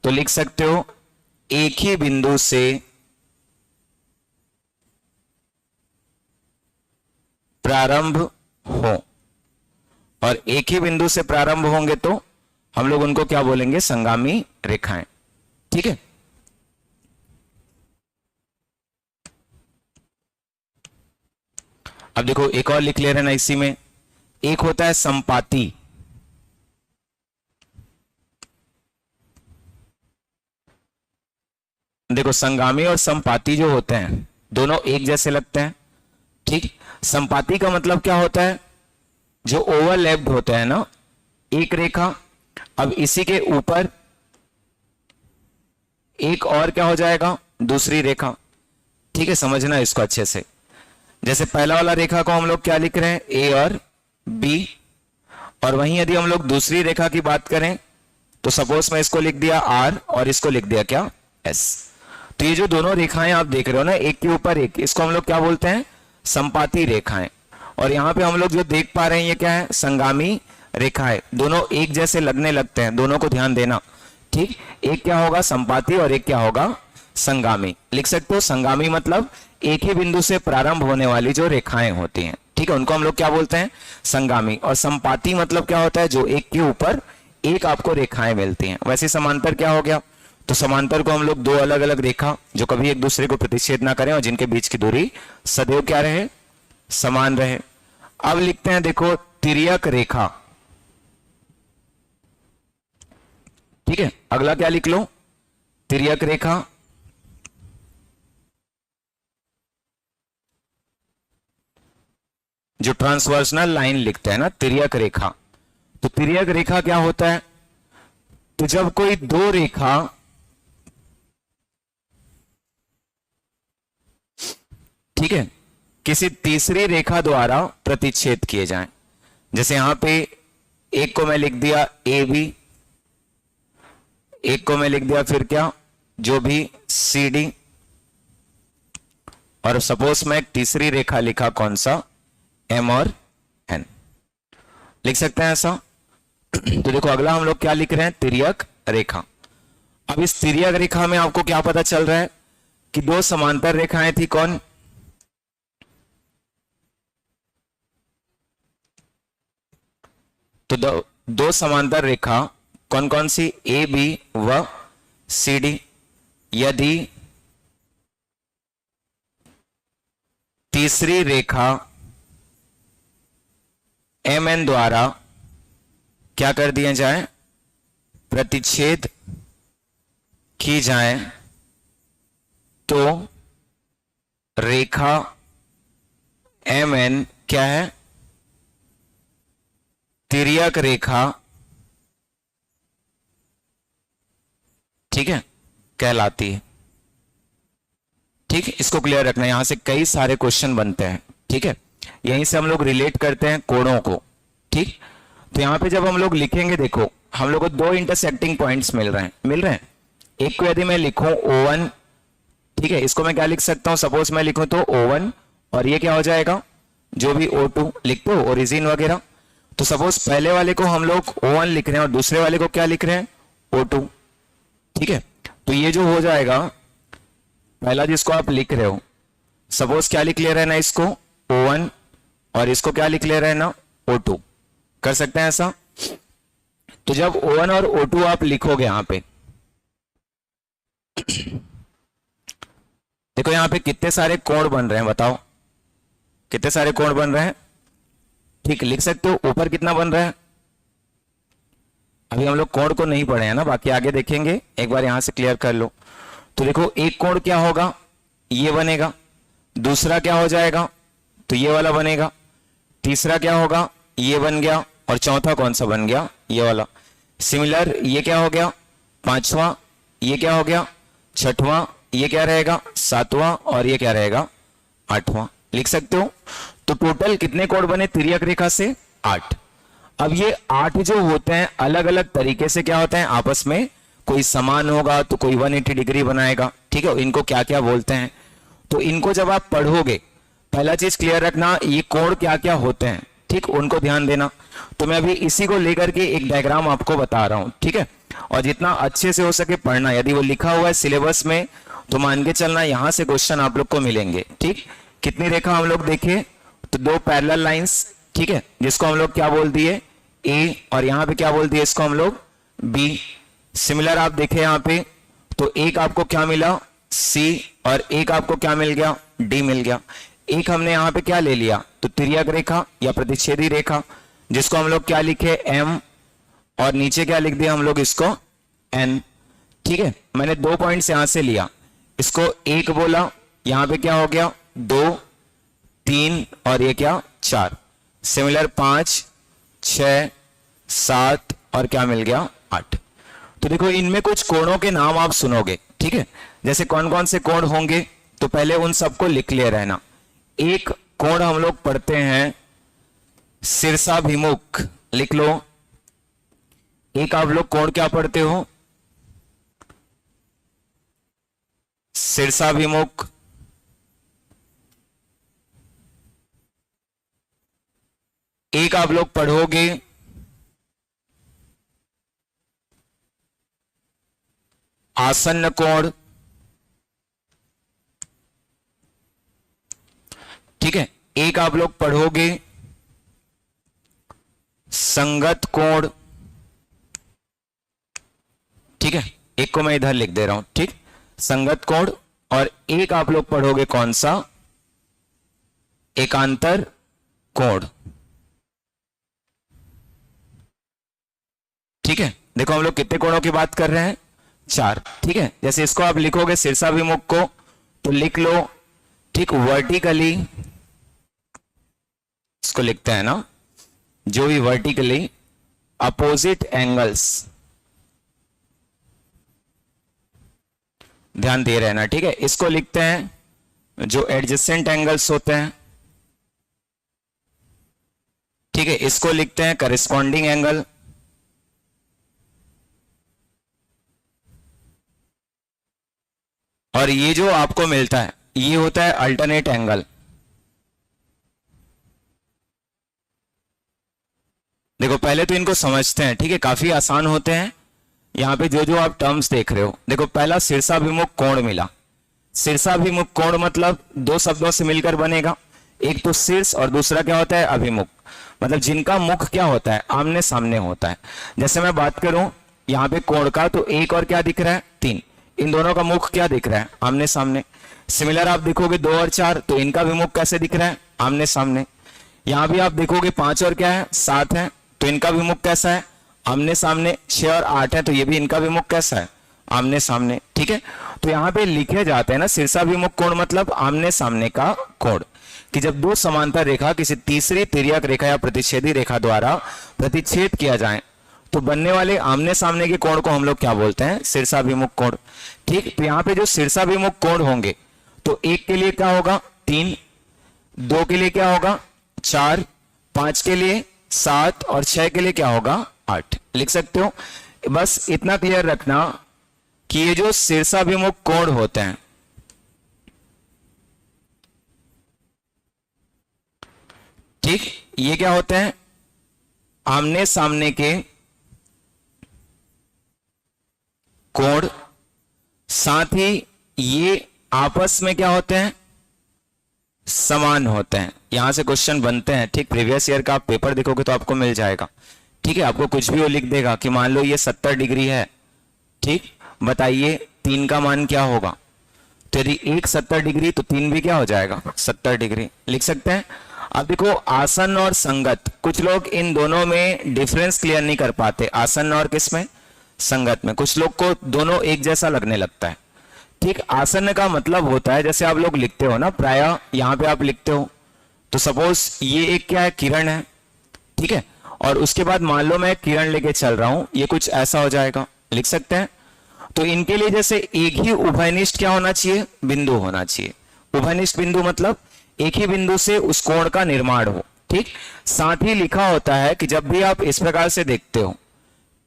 तो लिख सकते हो एक ही बिंदु से प्रारंभ हो, और एक ही बिंदु से प्रारंभ होंगे तो हम लोग उनको क्या बोलेंगे? संगामी रेखाएं। ठीक है, अब देखो एक और लिख ले रहे ना इसी में, एक होता है संपाती। देखो संगामी और संपाती जो होते हैं दोनों एक जैसे लगते हैं, ठीक। संपाती का मतलब क्या होता है, जो ओवरलैप्ड होते हैं ना एक रेखा, अब इसी के ऊपर एक और क्या हो जाएगा, दूसरी रेखा, ठीक है। समझना इसको अच्छे से। जैसे पहला वाला रेखा को हम लोग क्या लिख रहे हैं, ए और बी, और वहीं यदि हम लोग दूसरी रेखा की बात करें तो सपोज मैं इसको लिख दिया आर और इसको लिख दिया क्या, एस। तो ये जो दोनों रेखाएं आप देख रहे हो ना एक के ऊपर एक, इसको हम लोग क्या बोलते हैं, संपाती रेखाएं। और यहां पे हम लोग जो देख पा रहे हैं ये क्या है, संगामी रेखाएं। दोनों एक जैसे लगने लगते हैं, दोनों को ध्यान देना, ठीक। एक क्या होगा संपाती और एक क्या होगा संगामी। लिख सकते हो संगामी मतलब एक ही बिंदु से प्रारंभ होने वाली जो रेखाएं होती हैं, ठीक है, उनको हम लोग क्या बोलते हैं, संगामी। और संपाती मतलब क्या होता है, जो एक के ऊपर एक आपको रेखाएं मिलती हैं। वैसे समांतर क्या हो गया, तो समांतर को हम लोग दो अलग अलग रेखा जो कभी एक दूसरे को प्रतिच्छेद ना करें और जिनके बीच की दूरी सदैव क्या रहे, समान रहे। अब लिखते हैं देखो तिर्यक रेखा, ठीक है। अगला क्या लिख लो, तिर्यक रेखा। जो ट्रांसवर्सनल लाइन लिखते हैं ना तिर्यक रेखा, तो तिर्यक रेखा क्या होता है, तो जब कोई दो रेखा ठीक है किसी तीसरी रेखा द्वारा प्रतिच्छेद किए जाएं। जैसे यहां पे एक को मैं लिख दिया ए बी, एक को मैं लिख दिया फिर क्या, जो भी सी डी, और सपोज मैं एक तीसरी रेखा लिखा कौन सा, एम और एन। लिख सकते हैं ऐसा। तो देखो अगला हम लोग क्या लिख रहे हैं, तिर्यक रेखा। अब इस तिर्यक रेखा में आपको क्या पता चल रहा है कि दो समांतर रेखाएं थी, कौन, तो दो समांतर रेखा कौन कौन सी, ए बी व सी डी। यदि तीसरी रेखा एम एन द्वारा क्या कर दिया जाए, प्रतिच्छेद की जाए, तो रेखा एम एन क्या है, तिर्यक रेखा, ठीक है, कहलाती है। ठीक, इसको क्लियर रखना, यहां से कई सारे क्वेश्चन बनते हैं, ठीक है। यहीं से हम लोग रिलेट करते हैं कोणों को, ठीक। तो यहां पे जब हम लोग लिखेंगे, देखो हम लोग को दो इंटरसेक्टिंग पॉइंट्स मिल रहे हैं। एक को यदि मैं लिखूं O1, ठीक है, इसको मैं क्या लिख सकता हूं, सपोज मैं लिखूं तो O1, और ये क्या हो जाएगा, जो भी O2 लिखते हो ओरिजिन वगैरह। तो सपोज पहले वाले को हम लोग O1 लिख रहे हैं और दूसरे वाले को क्या लिख रहे हैं, O2, ठीक है। तो ये जो हो जाएगा, पहला जिसको आप लिख रहे हो, सपोज क्या लिख ले रहे हैं ना, इसको O1, और इसको क्या लिख ले रहे हैं ना, O2। कर सकते हैं ऐसा। तो जब O1 और O2 आप लिखोगे यहां पे, देखो यहां पे कितने सारे कोण बन रहे हैं, बताओ कितने सारे कोण बन रहे हैं, ठीक। लिख सकते हो ऊपर कितना बन रहा है, अभी हम लोग कोण को नहीं पढ़े हैं ना, बाकी आगे देखेंगे, एक बार यहां से क्लियर कर लो। तो देखो एक कोण क्या होगा, ये बनेगा, दूसरा क्या हो जाएगा, तो ये वाला बनेगा, तीसरा क्या होगा, ये बन गया, और चौथा कौन सा बन गया, ये वाला। सिमिलर ये क्या हो गया, पांचवा, ये क्या हो गया, छठवां, ये क्या रहेगा, सातवां, और ये क्या रहेगा, आठवां। लिख सकते हो। तो टोटल कितने कोण बने तिर्यक रेखा से, 8। अब ये 8 जो होते हैं अलग अलग तरीके से क्या होते हैं, आपस में कोई समान होगा तो कोई 180 डिग्री बनाएगा, ठीक है। इनको क्या क्या बोलते हैं, तो इनको जब आप पढ़ोगे, पहला चीज क्लियर रखना, ये कोण क्या क्या होते हैं, ठीक, उनको ध्यान देना। तो मैं अभी इसी को लेकर के एक डायग्राम आपको बता रहा हूं, ठीक है। और जितना अच्छे से हो सके पढ़ना, यदि वो लिखा हुआ है सिलेबस में तो मान के चलना यहां से क्वेश्चन आप लोग को मिलेंगे, ठीक। कितनी रेखा हम लोग देखे, तो दो पैरेलल लाइंस, ठीक है, जिसको हम लोग क्या बोल दिए, ए, और यहां पे क्या बोल दिए, इसको हम लोग बी। सिमिलर आप देखे यहां पे, तो एक आपको क्या मिला, सी, और एक आपको क्या मिल गया, डी मिल गया। एक हमने यहां पे क्या ले लिया, तो तिर्यक रेखा या प्रतिच्छेदी रेखा। जिसको हम लोग क्या लिखे m, और नीचे क्या लिख दिया हम लोग इसको n। ठीक है, मैंने 2 पॉइंट्स यहां से लिया, इसको 1 बोला, यहां पे क्या हो गया 2, 3 और ये क्या 4, सिमिलर 5, 6, 7 और क्या मिल गया 8। तो देखो इनमें कुछ कोणों के नाम आप सुनोगे, ठीक है, जैसे कौन कौन से कोण होंगे, तो पहले उन सबको लिख ले रहना। एक कोण हम लोग पढ़ते हैं शीर्षाभिमुख, लिख लो। एक आप लोग कोण क्या पढ़ते हो, शीर्षाभिमुख। एक आप लोग पढ़ोगे आसन्न कोण। ठीक है, एक आप लोग पढ़ोगे संगत कोण। ठीक है, एक को मैं इधर लिख दे रहा हूं, ठीक, संगत कोण। और एक आप लोग पढ़ोगे कौन सा, एकांतर कोण। ठीक है, देखो हम लोग कितने कोणों की बात कर रहे हैं, 4। ठीक है, जैसे इसको आप लिखोगे शीर्षाभिमुख को, तो लिख लो, ठीक, वर्टिकली, इसको लिखते हैं ना, जो भी वर्टिकली अपोजिट एंगल्स, ध्यान दे रहे हैं ना, ठीक है। इसको लिखते हैं जो एडजेसेंट एंगल्स होते हैं, ठीक है, इसको लिखते हैं करेस्पॉन्डिंग एंगल। और ये जो आपको मिलता है ये होता है अल्टरनेट एंगल। देखो पहले तो इनको समझते हैं, ठीक है, काफी आसान होते हैं। यहां पे जो जो आप टर्म्स देख रहे हो, देखो पहला शीर्षाभिमुख कोण मिला। शीर्षाभिमुख कोण मतलब 2 शब्दों से मिलकर बनेगा, एक तो शीर्ष और दूसरा क्या होता है अभिमुख, मतलब जिनका मुख क्या होता है आमने सामने होता है। जैसे मैं बात करूं यहां पे कोण का, तो 1 और क्या दिख रहा है 3, इन दोनों का मुख क्या दिख रहा है आमने सामने। सिमिलर आप देखोगे 2 और 4, तो इनका भी मुख कैसे दिख रहा है आमने सामने। यहां भी आप देखोगे 5 और क्या है 7 है, तो इनका भी मुख कैसा है आमने सामने। 6 और 8 है, तो ये भी इनका भी मुख कैसा है आमने सामने। ठीक है, तो यहां पे लिखे जाते हैं ना शीर्षाभिमुख कोण मतलब आमने सामने का कोण, कि जब 2 समांतर रेखा किसी तीसरी तिर्यक रेखा या प्रतिच्छेदी रेखा द्वारा प्रतिच्छेद किया जाए तो बनने वाले आमने सामने के कोण को हम लोग क्या बोलते हैं शीर्षाभिमुख कोण। ठीक, तो यहां पे जो शीर्षाभिमुख कोण होंगे, तो 1 के लिए क्या होगा 3, 2 के लिए क्या होगा 4, 5 के लिए 7 और 6 के लिए क्या होगा 8। लिख सकते हो। बस इतना क्लियर रखना कि ये जो शीर्षाभिमुख कोण होते हैं, ठीक, ये क्या होते हैं आमने सामने के कोण, साथ ही ये आपस में क्या होते हैं समान होते हैं। यहां से क्वेश्चन बनते हैं, ठीक, प्रीवियस ईयर का आप पेपर देखोगे तो आपको मिल जाएगा। ठीक है, आपको कुछ भी वो लिख देगा कि मान लो ये 70 डिग्री है, ठीक, बताइए 3 का मान क्या होगा। तो यदि 1 70 डिग्री तो 3 भी क्या हो जाएगा 70 डिग्री, लिख सकते हैं। अब देखो आसन्न और संगत, कुछ लोग इन दोनों में डिफरेंस क्लियर नहीं कर पाते, आसन्न और किसमें संगत में। कुछ लोग को दोनों एक जैसा लगने लगता है। ठीक, आसन्न का मतलब होता है जैसे आप लोग लिखते हो ना, प्रायः यहां पे आप लिखते हो, तो सपोज ये एक क्या है किरण है, ठीक है, और उसके बाद मान लो मैं किरण लेके चल रहा हूं, ये कुछ ऐसा हो जाएगा, लिख सकते हैं। तो इनके लिए जैसे एक ही उभयनिष्ठ क्या होना चाहिए बिंदु होना चाहिए। उभयनिष्ठ बिंदु मतलब एक ही बिंदु से उस कोण का निर्माण हो। ठीक, साथ ही लिखा होता है कि जब भी आप इस प्रकार से देखते हो,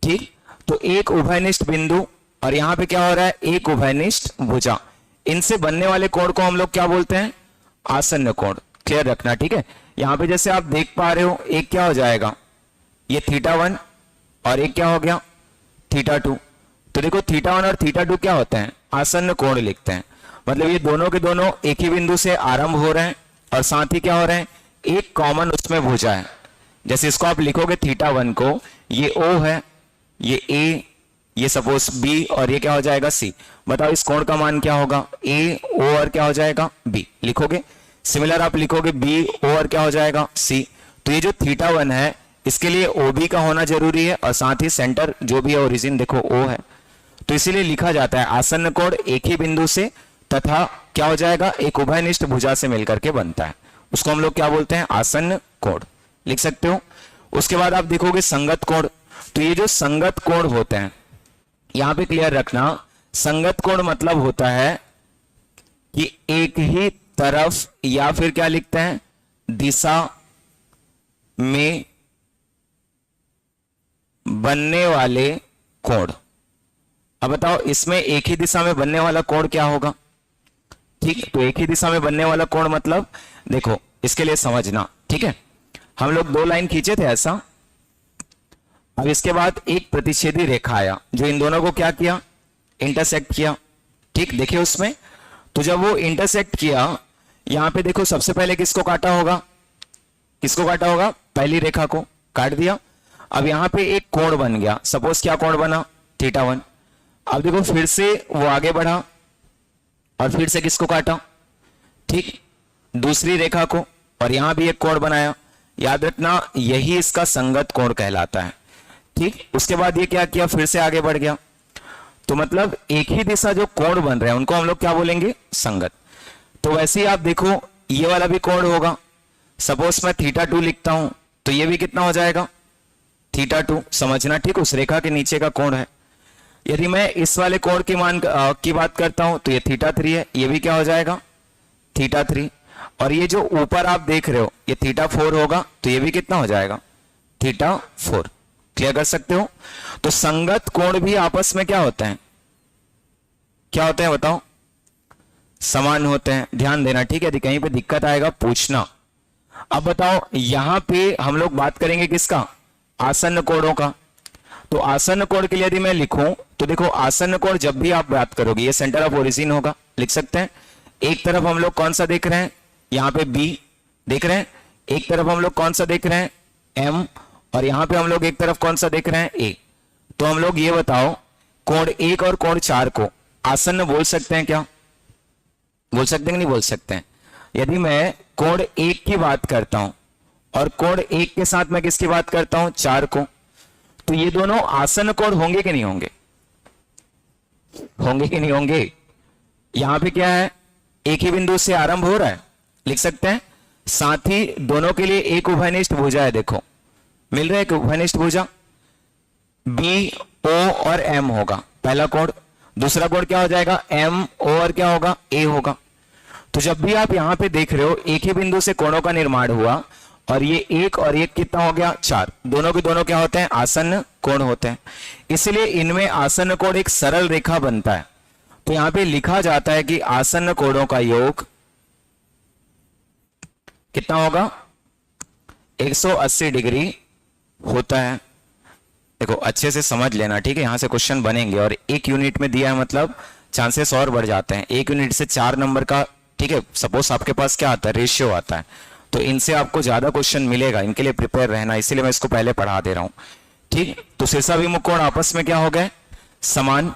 ठीक, तो एक उभयनिष्ठ बिंदु और यहां पे क्या हो रहा है एक उभयनिष्ठ भुजा, इनसे बनने वाले कोण को हम लोग क्या बोलते हैं आसन्न कोण। क्लियर रखना, ठीक है। यहां पे जैसे आप देख पा रहे हो एक क्या हो जाएगा ये θ1 और एक क्या हो गया θ2। तो देखो θ1 और θ2 क्या होते हैं आसन्न कोण लिखते हैं, मतलब ये दोनों के दोनों एक ही बिंदु से आरंभ हो रहे हैं और साथ ही क्या हो रहे हैं एक कॉमन उसमें भुजा है। जैसे इसको आप लिखोगे θ1 को, ये O है, ये A, ये सपोज B और ये क्या हो जाएगा C। बताओ इस कोण का मान क्या होगा A O और क्या हो जाएगा B, लिखोगे। सिमिलर आप लिखोगे B O और क्या हो जाएगा C। तो ये जो θ1 है इसके लिए OB का होना जरूरी है और साथ ही सेंटर जो भी है ओरिजिन देखो O है, तो इसीलिए लिखा जाता है आसन्न कोण एक ही बिंदु से तथा क्या हो जाएगा, एक उभयनिष्ठ भुजा से मिलकर के बनता है, उसको हम लोग क्या बोलते हैं, आसन्न कोण, लिख सकते हो। उसके बाद आप देखोगे संगत कोण, तो ये जो संगत कोण होते हैं यहां पे क्लियर रखना, संगत कोण मतलब होता है कि एक ही तरफ या फिर क्या लिखते हैं, दिशा में बनने वाले कोण। अब बताओ इसमें एक ही दिशा में बनने वाला कोण क्या होगा, ठीक, तो एक ही दिशा में बनने वाला कोण मतलब देखो इसके लिए समझना, ठीक है, हम लोग 2 लाइन खींचे थे ऐसा, अब इसके बाद एक प्रतिच्छेदी रेखा आया जो इन दोनों को क्या किया, इंटरसेक्ट किया, ठीक, देखिए उसमें, तो जब वो इंटरसेक्ट किया यहां पे देखो सबसे पहले किसको काटा होगा, किसको काटा होगा, पहली रेखा को काट दिया। अब यहां पे एक कोण बन गया, सपोज क्या कोण बना, θ1। अब देखो फिर से वो आगे बढ़ा और फिर से किसको काटा, ठीक, दूसरी रेखा को, और यहां भी एक कोण बनाया, याद रखना यही इसका संगत कोण कहलाता है, ठीक। उसके बाद ये क्या किया, फिर से आगे बढ़ गया, तो मतलब एक ही दिशा जो कोण बन रहे हैं उनको हम लोग क्या बोलेंगे, संगत। तो वैसे ही आप देखो ये वाला भी कोण होगा, सपोज मैं θ2 लिखता हूं तो ये भी कितना हो जाएगा, θ2, समझना, ठीक, उस रेखा के नीचे का कोण है। यदि मैं इस वाले कोण की की बात करता हूं तो ये θ3 है, ये भी क्या हो जाएगा, θ3, और ये जो ऊपर आप देख रहे हो ये θ4 होगा, तो ये भी कितना हो जाएगा, θ4, क्लियर कर सकते हो। तो संगत कोण भी आपस में क्या होते हैं, क्या होते हैं बताओ, समान होते हैं, ध्यान देना, ठीक है, यदि कहीं पे दिक्कत आएगा पूछना। अब बताओ यहां पे हम लोग बात करेंगे किसका, आसन्न कोणों का। तो आसन्न कोण के लिए यदि मैं लिखूं तो देखो आसन्न कोण जब भी आप बात करोगे ये सेंटर ऑफ ओरिजिन होगा, लिख सकते हैं। एक तरफ हम लोग कौन सा देख रहे हैं, यहां पे B देख रहे हैं, एक तरफ हम लोग कौन सा देख रहे हैं, M, और यहां पे हम लोग एक तरफ कौन सा देख रहे हैं, A। तो हम लोग ये बताओ कोण 1 और कोण 4 को आसन्न बोल सकते हैं क्या, बोल सकते हैं, नहीं बोल सकते हैं। यदि मैं कोण 1 की बात करता हूं और कोण 1 के साथ मैं किसकी बात करता हूं, 4 को, तो ये दोनों आसन्न कोण होंगे कि नहीं होंगे, होंगे कि नहीं होंगे। यहां पे क्या है, एक ही बिंदु से आरंभ हो रहा है, लिख सकते हैं। साथ ही दोनों के लिए एक उभयनिष्ठ भुजा है, देखो मिल रहा है, एक उभयनिष्ठ भुजा बी ओ और एम होगा पहला कोण, दूसरा कोण क्या हो जाएगा, एम ओ और क्या होगा, ए होगा। तो जब भी आप यहां पे देख रहे हो एक ही बिंदु से कोणों का निर्माण हुआ और ये एक और एक कितना हो गया, 4, दोनों के दोनों क्या होते हैं, आसन्न कोण होते हैं। इसलिए इनमें आसन्न कोण एक सरल रेखा बनता है। तो यहां पे लिखा जाता है कि आसन्न कोणों का योग कितना होगा, 180 डिग्री होता है। देखो अच्छे से समझ लेना, ठीक है, यहां से क्वेश्चन बनेंगे और 1 यूनिट में दिया है मतलब चांसेस और बढ़ जाते हैं। 1 यूनिट से 4 नंबर का, ठीक है, सपोज आपके पास क्या आता है, रेशियो आता है, तो इनसे आपको ज्यादा क्वेश्चन मिलेगा, इनके लिए प्रिपेयर रहना, इसीलिए मैं इसको पहले पढ़ा दे रहा हूं, ठीक। तो शीर्षाभिमुख कोण आपस में क्या हो गए, समान,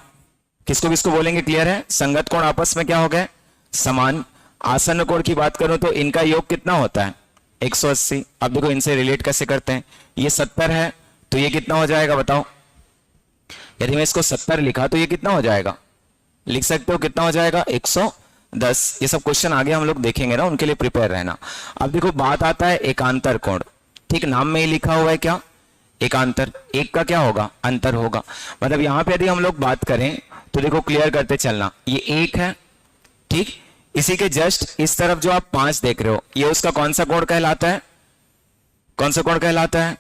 किसको किसको बोलेंगे, क्लियर है। संगत कोण आपस में क्या हो गए, समान। आसन्न कोण की बात करूं तो इनका योग कितना होता है, 180। अब देखो इनसे रिलेट कैसे करते हैं, ये 70 है तो ये कितना हो जाएगा बताओ, यदि मैं इसको 70 लिखा तो ये कितना हो जाएगा, लिख सकते हो कितना हो जाएगा, 110। ये सब क्वेश्चन आगे हम लोग देखेंगे ना, उनके लिए प्रिपेयर रहना। अब देखो बात आता है एकांतर कोण, ठीक, नाम में ही लिखा हुआ है क्या, एकांतर, एक का क्या होगा, अंतर होगा। मतलब यहां पे यदि हम लोग बात करें तो देखो क्लियर करते चलना, ये 1 है, ठीक, इसी के जस्ट इस तरफ जो आप 5 देख रहे हो ये उसका कौन सा कोण कहलाता है, कौन सा कोण कहलाता है,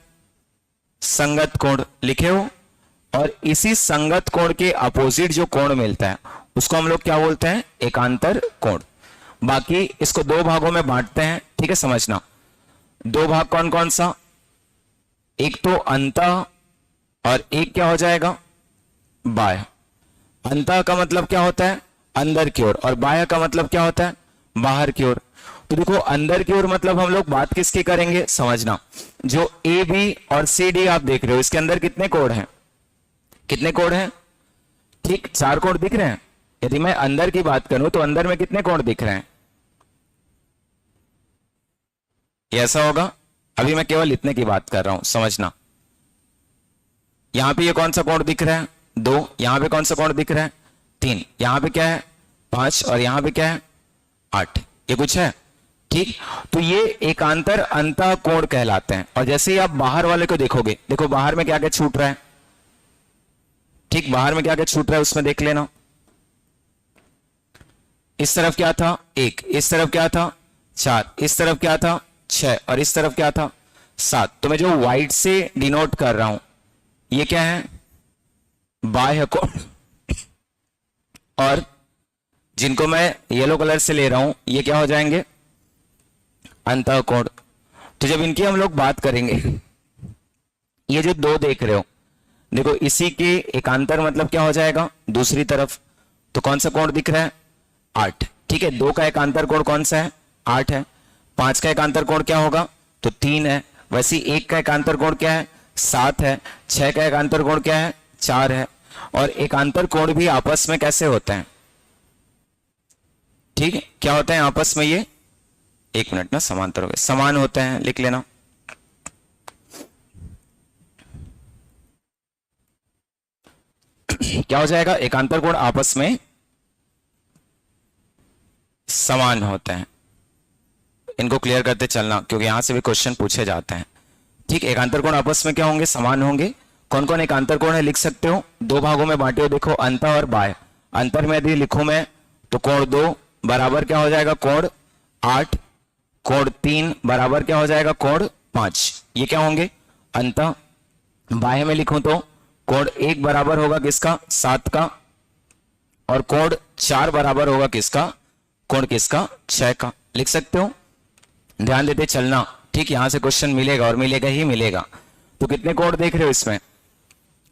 संगत कोण, लिखे हो। और इसी संगत कोण के अपोजिट जो कोण मिलता है उसको हम लोग क्या बोलते हैं, एकांतर कोण। बाकी इसको 2 भागों में बांटते हैं, ठीक है, समझना। 2 भाग कौन कौन सा, एक तो अंतः और एक क्या हो जाएगा, बाह्य। अंतः का मतलब क्या होता है, अंदर की ओर, और बाह्य का मतलब क्या होता है, बाहर की ओर। तो देखो अंदर की ओर मतलब हम लोग बात किसकी करेंगे, समझना। जो ए बी और सी डी आप देख रहे हो इसके अंदर कितने कोण हैं, कितने कोण हैं, ठीक, 4 कोण दिख रहे हैं। यदि मैं अंदर की बात करूं तो अंदर में कितने कोण दिख रहे हैं, ये ऐसा होगा, अभी मैं केवल इतने की बात कर रहा हूं, समझना। यहां पे ये कौन सा कोण दिख रहा है? 2। यहां पे कौन सा कोण दिख रहा है? 3। यहां पे क्या है? 5। और यहां पे क्या है? 8। ये कुछ है? ठीक, तो ये एकांतर अंतः कोण कहलाते हैं। और जैसे ही आप बाहर वाले को देखोगे, देखो बाहर में क्या क्या छूट रहा है। ठीक, बाहर में क्या क्या छूट रहा है उसमें देख लेना। इस तरफ क्या था? 1। इस तरफ क्या था? 4। इस तरफ क्या था? 6। और इस तरफ क्या था? 7। तो मैं जो व्हाइट से डिनोट कर रहा हूं ये क्या है? बाह्य कोण। और जिनको मैं येलो कलर से ले रहा हूं ये क्या हो जाएंगे? अंतः कोण। तो जब इनकी हम लोग बात करेंगे, ये जो 2 देख रहे हो, देखो इसी के एकांतर मतलब क्या हो जाएगा? दूसरी तरफ। तो कौन सा कोण दिख रहा है? 8। ठीक है, 2 का एकांतर कोण कौन सा है? 8 है। 5 का एकांतर कोण क्या होगा? तो 3 है। वैसे 1 का एकांतर कोण क्या है? 7 है। 6 का एकांतर कोण क्या है? 4 है। और एकांतर कोण भी आपस में कैसे होते हैं? ठीक है, क्या होते हैं आपस में ये? 1 मिनट ना, समांतर हो गए, समान होते हैं, लिख लेना। क्या हो जाएगा? एकांतर कोण आपस में समान होते हैं। इनको क्लियर करते चलना क्योंकि यहां से भी क्वेश्चन पूछे जाते हैं। ठीक, एकांतर कोण आपस में क्या होंगे? समान होंगे। कौन कौन एकांतर कोण है लिख सकते हो? 2 भागों में बांटे हो, देखो अंतः और बाह्य। अंतर में यदि लिखूं मैं तो कोण 2 बराबर क्या हो जाएगा? कोण 8। कोण 3 बराबर क्या हो जाएगा? कोण 5। ये क्या होंगे? अंतः। बाह्य में लिखूं तो कोण 1 बराबर होगा किसका? 7 का। और कोण 4 बराबर होगा किसका? कोण किसका? 6 का। लिख सकते हो, ध्यान देते चलना। ठीक, यहां से क्वेश्चन मिलेगा और मिलेगा ही मिलेगा। तो कितने कोण देख रहे हो इसमें?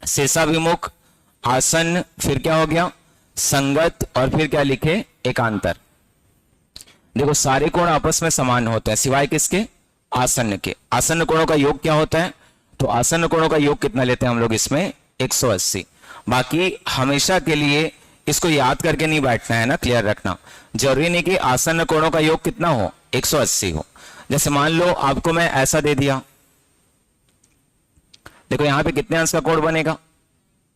शीर्षाभिमुख, आसन्न, फिर क्या हो गया? संगत, और फिर क्या लिखे? एकांतर। देखो सारे कोण आपस में समान होते हैं सिवाय किसके? आसन्न के। आसन्न कोणों का योग क्या होता है? तो आसन्न कोणों का योग कितना लेते हैं हम लोग इसमें? 180। बाकी हमेशा के लिए इसको याद करके नहीं बैठना है ना, क्लियर रखना। जरूरी नहीं कि आसन्न कोणों का योग कितना हो? 180 हो। जैसे मान लो आपको मैं ऐसा दे दिया, देखो यहां पे कितने अंश का कोण बनेगा?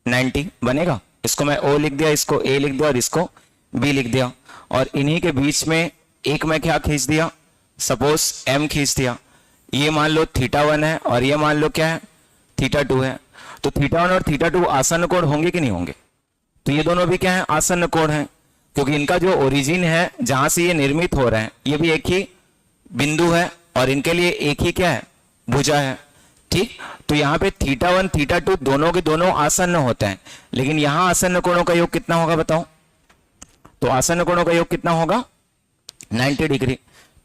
90 बनेगा। इसको मैं O लिख दिया, इसको A लिख दिया और इसको B लिख दिया। और इन्हीं के बीच में एक मैं क्या खींच दिया? सपोज M खींच दिया। ये मान लो θ1 है और ये मान लो क्या है? θ2 है। तो θ1 और θ2 आसन्न कोण होंगे कि नहीं होंगे? तो ये दोनों भी क्या है? आसन्न कोण है, क्योंकि इनका जो ओरिजिन है जहां से ये निर्मित हो रहे हैं ये भी एक ही बिंदु है और इनके लिए एक ही क्या है? भुजा है। ठीक, तो यहाँ पे θ1 θ2 दोनों के दोनों आसन्न होते हैं, लेकिन यहां आसन्न कोणों का योग कितना होगा बताओ? तो आसन्न कोणों का योग कितना होगा? 90 डिग्री।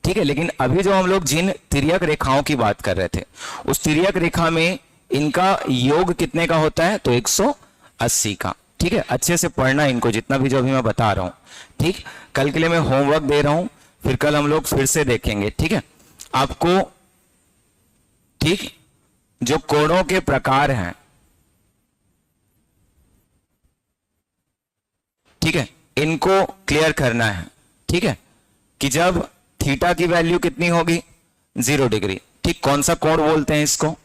ठीक है, लेकिन अभी जो हम लोग जिन तिर्यक रेखाओं की बात कर रहे थे उस तिर्यक रेखा में इनका योग कितने का होता है? तो 180 का। ठीक है, अच्छे से पढ़ना इनको, जितना भी जो अभी मैं बता रहा हूं। ठीक, कल के लिए मैं होमवर्क दे रहा हूं, फिर कल हम लोग फिर से देखेंगे। ठीक है, आपको ठीक जो कोणों के प्रकार हैं, ठीक है, इनको क्लियर करना है। ठीक है, कि जब थीटा की वैल्यू कितनी होगी? 0 डिग्री। ठीक, कौन सा कोण बोलते हैं इसको?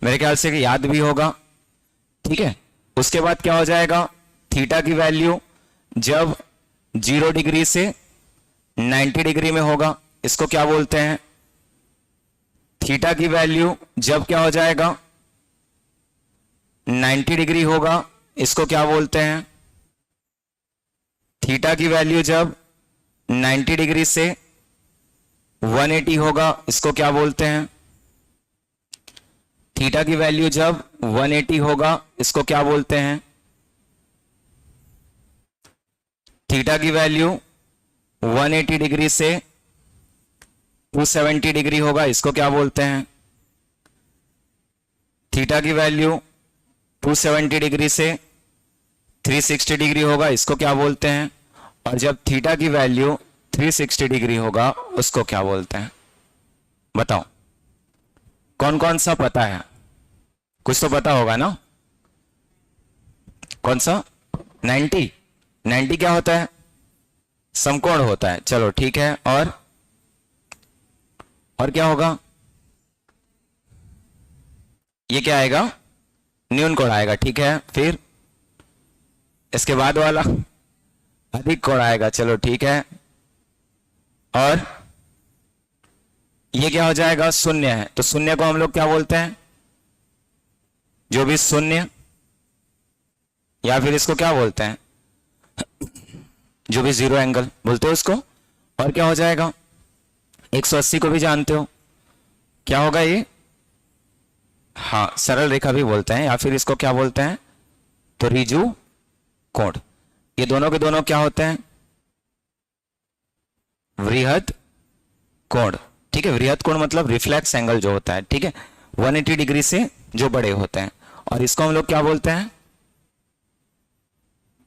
मेरे ख्याल से याद भी होगा। ठीक है, उसके बाद क्या हो जाएगा? थीटा की वैल्यू जब 0 डिग्री से 90 डिग्री में होगा इसको क्या बोलते हैं? थीटा की वैल्यू जब क्या हो जाएगा? 90 डिग्री होगा इसको क्या बोलते हैं? थीटा की वैल्यू जब 90 डिग्री से 180 होगा इसको क्या बोलते हैं? थीटा की वैल्यू जब 180 होगा इसको क्या बोलते हैं? थीटा की वैल्यू 180 डिग्री से 270 डिग्री होगा इसको क्या बोलते हैं? थीटा की वैल्यू 270 डिग्री से 360 डिग्री होगा इसको क्या बोलते हैं? और जब थीटा की वैल्यू 360 डिग्री होगा उसको क्या बोलते हैं? बताओ, कौन कौन सा पता है? कुछ तो पता होगा ना? कौन सा? 90। 90 क्या होता है? समकोण होता है। चलो ठीक है, और क्या होगा? ये क्या आएगा, न्यून कोण आएगा, ठीक है। फिर इसके बाद वाला अधिक कोण आएगा, चलो ठीक है। और ये क्या हो जाएगा, शून्य है, तो शून्य को हम लोग क्या बोलते हैं, जो भी शून्य, या फिर इसको क्या बोलते हैं, जो भी जीरो एंगल बोलते हो उसको। और क्या हो जाएगा, 180 को भी जानते हो, क्या होगा ये, हाँ सरल रेखा भी बोलते हैं, या फिर इसको क्या बोलते हैं, तो रिजु कोण। ये दोनों के दोनों क्या होते हैं, वृहद कोण, ठीक है। वृहद कोण मतलब रिफ्लेक्स एंगल जो होता है, ठीक है, 180 डिग्री से जो बड़े होते हैं। और इसको हम लोग क्या बोलते हैं,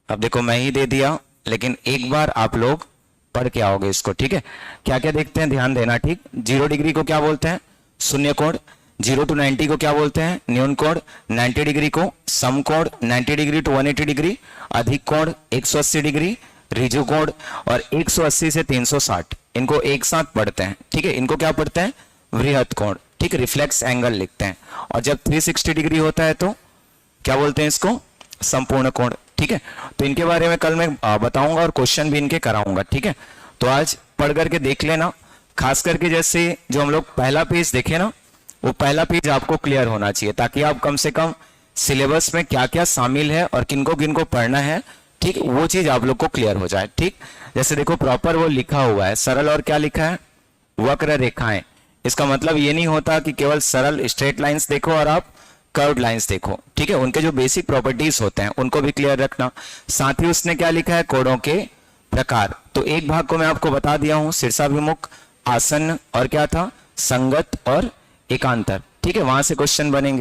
अब देखो मैं ही दे दिया, लेकिन एक बार आप लोग पढ़ के आओगे इसको, ठीक है। क्या क्या देखते हैं, ध्यान देना, ठीक। 0 डिग्री को क्या बोलते हैं, शून्य कोण। 0 to 90 को क्या बोलते हैं, न्यून कोण। 90 डिग्री को सम कोण, 90 डिग्री टू 180 डिग्री अधिक कोण, 180 डिग्री रिजु कोण। और 180 से 360 इनको एक साथ पढ़ते हैं, ठीक है। इनको क्या पढ़ते हैं, वृहद कोण, ठीक है, रिफ्लेक्स एंगल लिखते हैं। और जब 360 डिग्री होता है तो क्या बोलते हैं इसको, संपूर्ण कोण, ठीक है। तो इनके बारे में कल मैं बताऊंगा और क्वेश्चन भी इनके कराऊंगा, ठीक है। तो आज पढ़ करके देख लेना, खास करके जैसे जो हम लोग पहला पेज देखे ना, वो पहला पेज आपको क्लियर होना चाहिए, ताकि आप कम से कम सिलेबस में क्या क्या शामिल है और किनको किनको पढ़ना है, ठीक, वो चीज आप लोग को क्लियर हो जाए, ठीक। जैसे देखो प्रॉपर वो लिखा हुआ है सरल, और क्या लिखा है, वक्र रेखाएं। इसका मतलब ये नहीं होता कि केवल सरल स्ट्रेट लाइंस देखो और आप कर्व्ड लाइंस देखो, ठीक है। उनके जो बेसिक प्रॉपर्टीज होते हैं उनको भी क्लियर रखना। साथ ही उसने क्या लिखा है, कोणों के प्रकार। तो एक भाग को मैं आपको बता दिया हूं, शीर्षाभिमुख, आसन्न, और क्या था, संगत और एकांतर, ठीक है। वहां से क्वेश्चन बनेंगे।